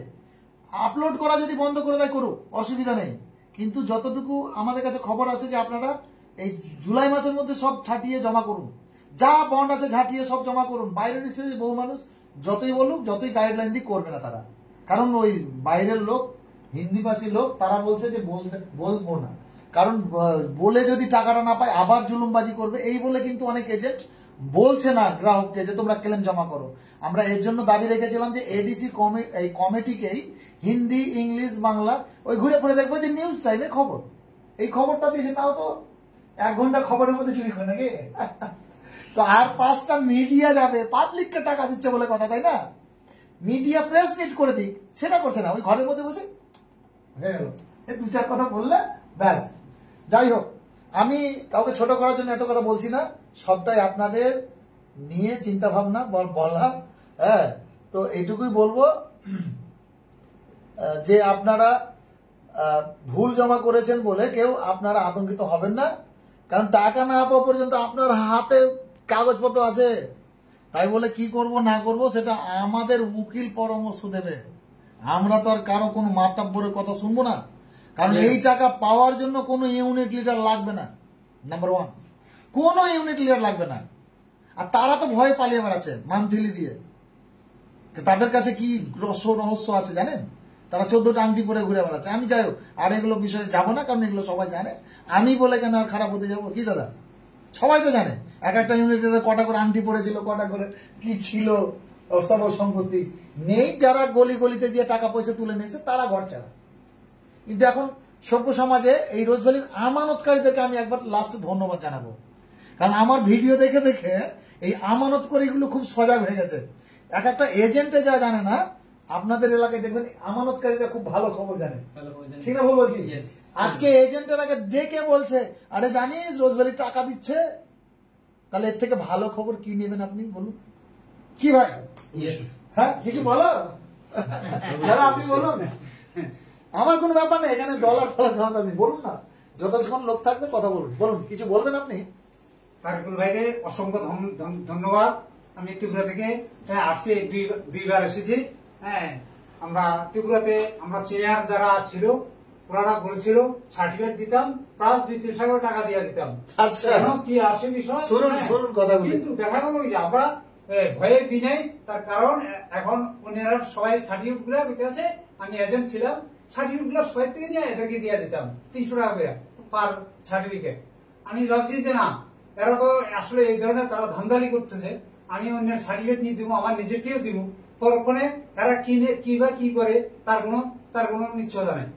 আপলোড করা যদি বন্ধ করে দেয় করুক, অসুবিধা নেই। কিন্তু যতটুকু আমাদের কাছে খবর আছে যে আপনারা এই জুলাই মাসের মধ্যে সব ঝাঁটিয়ে জমা করুন, যা বন্ড আছে ঝাঁটিয়ে সব জমা করুন। বাইরের হিসেবে বহু মানুষ যতই বলুক, যতই গাইডলাইন দিয়ে করবে না তারা, কারণ ওই বাইরের লোক, হিন্দিভাষী লোক, তারা বলছে যে বলবো না, কারণ বলে যদি টাকাটা না পায় আবার জুলুমবাজি করবে, এই বলে কিন্তু অনেক এজেন্ট বলছে না গ্রাহককে যে তোমরা ক্লেম জমা করো। আমরা এর জন্য দাবি রেখেছিলাম যে এডিসি এই কমিটিকেই হিন্দি, ইংলিশ, বাংলা ওই ঘুরে পড়ে দেখবো যে নিউজ টাইমে খবর, এই খবরটা দিয়েছে, তাও তো 1 ঘন্টা খবরের মধ্যে চুরি করে নাকি। তো আর 5টা মিডিয়া যাবে, পাবলিককে টাকা দিচ্ছে বলে কথা, তাই না? মিডিয়া প্রেস মিট করে দিক, সেটা করছে না, ওই ঘরের মধ্যে বসে হয়ে গেল, 2-4 কথা বললে ব্যাস। যাই হোক, আমি কাউকে ছোট করার জন্য এত কথা বলছি না, সবটাই আপনাদের নিয়ে চিন্তা ভাবনা বলা। হ্যাঁ, তো এইটুকুই বলবো যে আপনারা ভুল জমা করেছেন বলে কেউ আপনারা আতঙ্কিত হবেন না, কারণ টাকা না পাওয়া পর্যন্ত আপনার হাতে কাগজপত্র আছে। তাই বলে কি করব না করব সেটা আমাদের উকিল পরামর্শ দেবে, আমরা তো আর কারো কোনো মাতাব্বরের কথা শুনবো না। কারণ এই টাকা পাওয়ার জন্য কোনো ইউনিট লিডার লাগবে না, নাম্বার 1, কোনো ইউনিট লিডার লাগবে না। আর তারা তো ভয়ে পালিয়ে বেড়াচ্ছে মান্থলি দিয়ে, তাদের কাছে কি রহস্য আছে জানেন? তারা 14টা আংটি পরে ঘুরে বেড়াচ্ছে। আমি যাই হোক, আর এগুলো বিষয়ে যাবো না, কারণ এগুলো সবাই জানে। আমি বলে কেন আর খারাপ হতে যাবো? কি দাদা, সবাই তো জানে এক একটা ইউনিটের কটা করে আংটি পড়েছিল, কটা করে কি ছিল অস্থাবর সম্পত্তি নেই। যারা গলি গলিতে যে টাকা পয়সা তুলে নিয়েছে তারা ঘর ছাড়া। কিন্তু এখন সভ্য সমাজে এই রোজভ্যালির আমানতকারীদেরকে আমি একবার লাস্টে ধন্যবাদ জানাবো, কারণ আমার ভিডিও দেখে দেখে এই আমানতকারীগুলো খুব সজাগ হয়ে গেছে। এক একটা এজেন্টে যা জানে না, আপনাদের এলাকায় দেখবেন আমানতকারীরা খুব ভালো খবর জানে, ঠিক না? ভুল বলছি? আজকে এজেন্টের আগে ডেকে বলছে, আরে জানিস রোজভ্যালি টাকা দিচ্ছে। তাহলে এর থেকে ভালো খবর কি নেবেন আপনি বলুন? কি ভাই? হ্যাঁ, কিছু বলো দাদা, আপনি বলুন। আমার কোনো ব্যাপার নেই, এখানে ডলার আছে, বলুন না, যতক্ষণ লোক থাকবে কথা বলুন। বলুন, কিছু বলবেন আপনি? তারিকুল ভাইকে অসংখ্য ধন্যবাদ। আমি ত্রিপুরা থেকে আসছি, দুইবার এসেছি। হ্যাঁ, আমরা ত্রিপুরাতে আমরা চেয়ার যারা ছিল ওনারা বলেছিল সার্টিফিকেট দিতাম, প্লাস 2-3 টাকা দিয়ে দিতাম। আচ্ছা, কি আসে বিষয় শুনুন কথাগুলো। কিন্তু দেখা গেল যে আমরা ভয়ে দিই নাই, তার কারণ এখন ওনারা সবাই সার্টিফিকেট গুলা আছে, আমি এজেন্ট ছিলাম, সার্টিফিকেট গুলো সবাই থেকে নিয়ে এদেরকে দিয়ে দিতাম 300 টাকা করে পার সার্টিফিকেট। আমি ভাবছি যে না, এরা তো আসলে এই ধরনের তারা ধান্দালি করতেছে, আমি অন্যের সার্টিফিকেট নিয়ে দিব, আমার নিজেরকেও দিব, পরক্ষণে এরা কিনে কি বা কি করে তার কোনো নিশ্চয়তা নেই।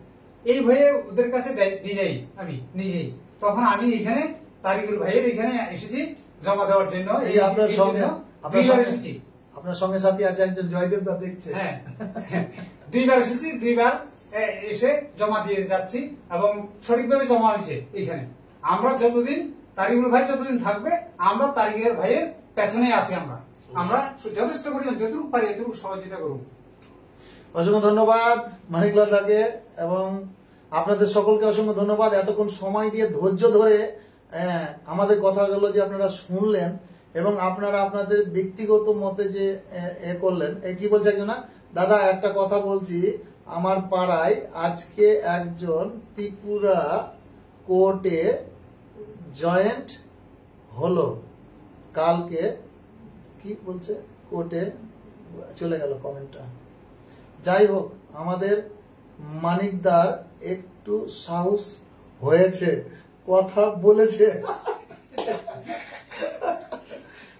এই ভয়ে ওদের কাছে দিই নাই আমি নিজেই। তখন আমি এখানে তারিকুল ভাইয়ের এখানে এসেছি জমা দেওয়ার জন্য। এই আপনার সঙ্গে এসেছি, আপনার সঙ্গে সাথী আছে একজন জয়দেব দা, দেখছে। হ্যাঁ, 2বার এসেছি, 2বার এসে জমা দিয়ে যাচ্ছি এবং সঠিকভাবে জমা হয়েছে এখানে। আমরা যতদিন তারিকুল ভাই যতদিন থাকবে, আমরা তারিকুল ভাইয়ের পেছনে আছি। আমরা যথেষ্ট পরিমাণ যতটুকু পারি এতটুকু সহযোগিতা করব। অসংখ্য ধন্যবাদ মানিকলাল দাকে এবং আপনাদের সকলকে অসংখ্য ধন্যবাদ। এতক্ষণ সময় দিয়ে ধৈর্য ধরে আমাদের কথাগুলো যে আপনারা শুনলেন এবং আপনারা আপনাদের ব্যক্তিগত মতে যে করলেন। এই কি বলছে একজন, দাদা একটা কথা বলছি, আমার পাড়ায় আজকে একজন ত্রিপুরা কোর্টে জয়েন্ট হলো, কালকে কি বলছে কোর্টে চলে গেল কমেন্টটা। যাই হোক, আমাদের মানিকদার একটু সাহস হয়েছে, কথা বলেছে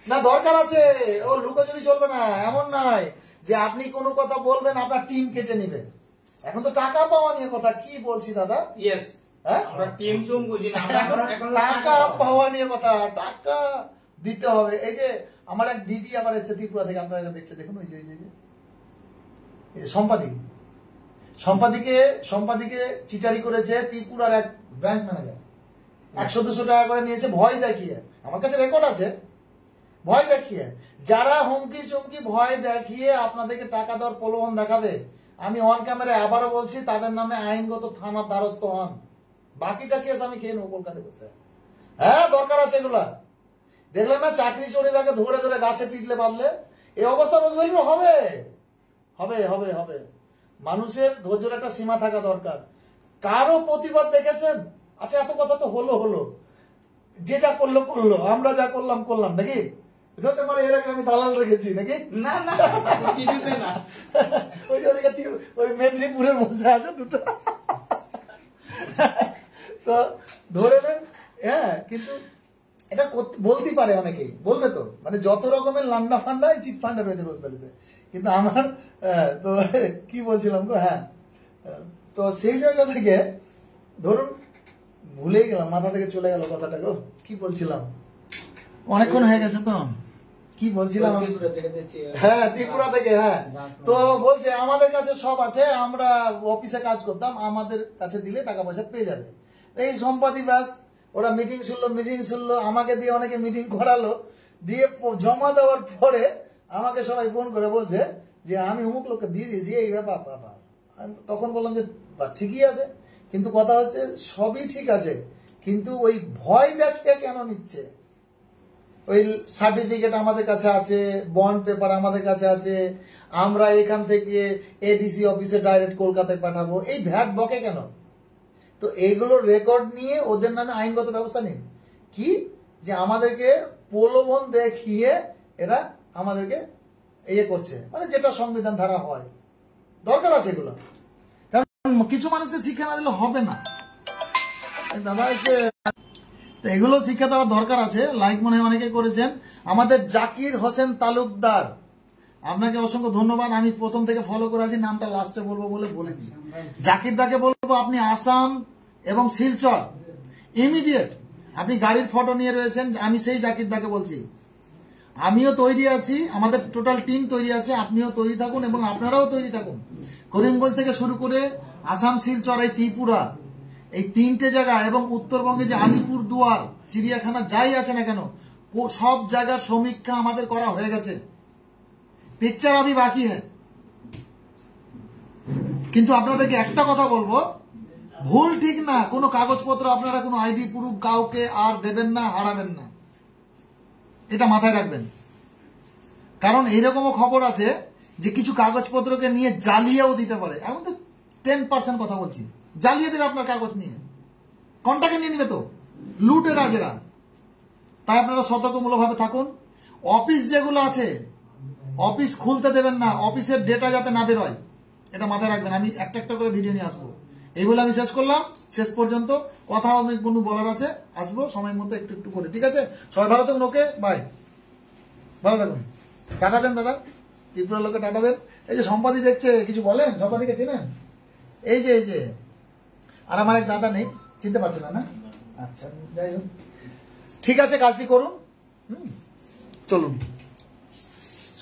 না, দরকার আছে, ও লুকোচুরি চলবে না। এমন নয় যে আপনি কোনো কথা বলবেন আপনার টিম কেটে নিবে। এখন তো টাকা পাওয়া নিয়ে কথা, কি বলছি দাদা? ইয়েস, হ্যাঁ, আমরা টিম জুম বুঝি না, এখন টাকা পাওয়া নিয়ে কথা, টাকা দিতে হবে। এই যে আমার এক দিদি আবার এসে ত্রিপুরা থেকে, আপনারা দেখছে দেখুন, ওই যে সম্পাদিকে চিটারি করেছে ত্রিপুরার এক ব্রাঞ্চ ম্যানেজার, 100-200 টাকা করে নিয়েছে ভয় দেখিয়ে। আমার কাছে রেকর্ড আছে, ভয় দেখিয়ে। যারা হুমকি চুমকি ভয় দেখিয়ে আপনাদেরকে টাকা দেওয়ার প্রলোভন দেখাবে, আমি অন ক্যামেরায় আবারও বলছি, তাদের নামে আইনগত থানার দ্বারস্থ হন। বাকিটা কেস আমি খেয়ে নেবো কলকাতায় বসে। হ্যাঁ, দরকার আছে এগুলা। দেখলেন না চাকরি চোরের আগে ধরে ধরে গাছে পিটলে বাঁধলে এই অবস্থা রোজভ্যালিরও হবে। হবে হবে হবে মানুষের ধৈর্যের একটা সীমা থাকা দরকার। কারো প্রতিবাদ দেখেছেন? আচ্ছা, এত কথা তো হলো, যে যা করলো করলো, আমরা যা করলাম নাকি? ধরতে পারে এর আগে আমি দালাল রেখেছি নাকি? না না, কিছুতে না। ওই মেদিনীপুরের বসে আছে দুটো, তো ধরে নেন। হ্যাঁ, কিন্তু এটা বলতে পারে অনেকেই, বলবে তো, মানে যত রকমের লান্ডা ফান্ডা এই চিট ফান্ডা রয়েছে রোজভ্যালিতে। কিন্তু আমার তো কি বলছিলাম গো, হ্যাঁ, তো সেই জায়গা থেকে ধরুন ভুলেই গেলাম, মাথা থেকে চলে গেল কথাটা গো, কি বলছিলাম, অনেকক্ষণ হয়ে গেছে তো, কি বলছিলাম, হ্যাঁ ত্রিপুরা থেকে, হ্যাঁ। তো বলছে আমাদের কাছে সব আছে, আমরা অফিসে কাজ করতাম, আমাদের কাছে দিলে টাকা পয়সা পেয়ে যাবে। এই সম্পাদি ব্যাস, ওরা মিটিং শুনলো, আমাকে দিয়ে অনেকে মিটিং করালো, দিয়ে জমা দেওয়ার পরে আমাকে সবাই ফোন করে বলছে যে আমি অমুক লোককে দিয়ে দিয়েছি এই ব্যাপার। আমি তখন বললাম যে ঠিকই আছে, কিন্তু কথা হচ্ছে সবই ঠিক আছে, কিন্তু ওই ভয় দেখিয়ে কেন নিচ্ছে? ওই সার্টিফিকেট আমাদের কাছে আছে, বন্ড পেপার আমাদের কাছে আছে, আমরা এখান থেকে এডিসি অফিসে ডাইরেক্ট কলকাতায় পাঠাবো, এই ভ্যাট বকে কেন? তো এইগুলোর রেকর্ড নিয়ে ওদের নামে আইনগত ব্যবস্থা নিন। কি যে আমাদেরকে প্রলোভন দেখিয়ে এরা আমাদেরকে ইয়ে করছে, মানে যেটা সংবিধান ধারা হয়, দরকার আছে এগুলো, কারণ কিছু মানুষকে শিক্ষা না দিলে হবে না দাদা। এসে তো এগুলো শিক্ষা দেওয়ার দরকার আছে। লাইক মনে হয় অনেকে করেছেন। আমাদের জাকির হোসেন তালুকদার, আপনাকে অসংখ্য ধন্যবাদ। আমি প্রথম থেকে ফলো করে আছি, নামটা লাস্টে বলবো বলে বলেছি। জাকির দাকে বলবো আপনি আসাম এবং শিলচর ইমিডিয়েট, আপনি গাড়ির ফটো নিয়ে রয়েছেন, আমি সেই জাকির দাকে বলছি, আমিও তৈরি আছি, আমাদের টোটাল টিম তৈরি আছে, আপনিও তৈরি থাকুন এবং আপনারাও তৈরি থাকুন। করিমগঞ্জ থেকে শুরু করে আসাম, শিলচর, এই ত্রিপুরা, এই তিনটে জায়গা এবং উত্তরবঙ্গে যে আলিপুর দুয়ার চিড়িয়াখানা যাই আছে না কেন, সব জায়গার সমীক্ষা আমাদের করা হয়ে গেছে। পিকচার আমি বাকি হ্যাঁ, কিন্তু আপনাদেরকে একটা কথা বলবো, ভুল ঠিক না, কোনো কাগজপত্র আপনারা কোনো আইডি প্রুফ কাউকে আর দেবেন না, হারাবেন না, এটা মাথায় রাখবেন। কারণ এইরকমও খবর আছে যে কিছু কাগজপত্রকে নিয়ে জ্বালিয়েও দিতে পারে। আমি তো 10% কথা বলছি, জ্বালিয়ে দেবে আপনার কাগজ নিয়ে, কন্টাকে নিয়ে নিবে তো, লুটে রাজেরা। তাই আপনারা সতর্কমূলকভাবে থাকুন। অফিস যেগুলো আছে, অফিস খুলতে দেবেন না, অফিসের ডেটা যাতে না বেরোয়, এটা মাথায় রাখবেন। আমি একটা একটা করে ভিডিও নিয়ে আসবো। এই বলে আমি শেষ করলাম। শেষ পর্যন্ত কথা অনেক বন্ধু বলার আছে, আসবো সময় মতো একটু একটু করে, ঠিক আছে? সবাই ভালো থাকুন, ওকে বাই, ভালো থাকুন। টাটা দেন দাদা, ত্রিপুরা লোকে টাটা দেন। এই যে সম্পাদি দেখছে, কিছু বলেন? সম্পাদিকে চেনেন? এই যে আর আমার এক দাদা নেই, চিনতে পারছেন না? আচ্ছা যাই হোক, ঠিক আছে, কাজটি করুন। চলুন,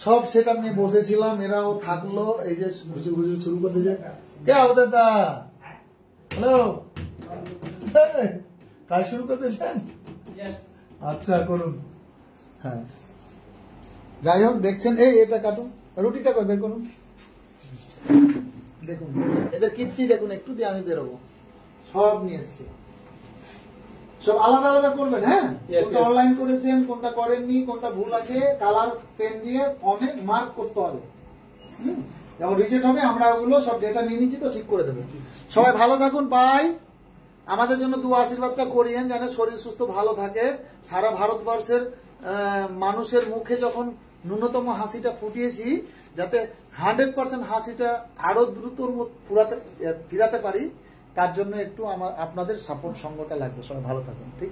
সব সেট নিয়ে বসেছিলাম, এরাও থাকলো, এই যে গুজুর গুজুর শুরু করতে যায়। কে আমাদের দা, হ্যালো, কাজ শুরু করতে চান? আচ্ছা করুন। হ্যাঁ যাই হোক, দেখছেন, এই এটা কাটুন, রুটিটা বের করুন, দেখুন এদের কীর্তি দেখুন, একটু দিয়ে আমি বেরোবো। সব নিয়ে এসছি, সব আলাদা আলাদা করবেন। হ্যাঁ, কোনটা অনলাইন করেছেন, কোনটা করেননি, কোনটা ভুল আছে, কালার পেন দিয়ে ফর্মে মার্ক করতে হবে। যেমন রিজেক্ট হবে, আমরা ওগুলো সব ডেটা নিয়ে নিচ্ছি, তো ঠিক করে দেবো। সবাই ভালো থাকুন, বাই। আমাদের জন্য দু আশীর্বাদটা করিয়েন, যেন শরীর সুস্থ ভালো থাকে। সারা ভারতবর্ষের মানুষের মুখে যখন ন্যূনতম হাসিটা ফুটিয়েছি, যাতে 100% হাসিটা আরো দ্রুত ফিরাতে পারি, তার জন্য একটু আপনাদের সাপোর্ট সঙ্গটা লাগবে। সবাই ভালো থাকুন, ঠিক আছে?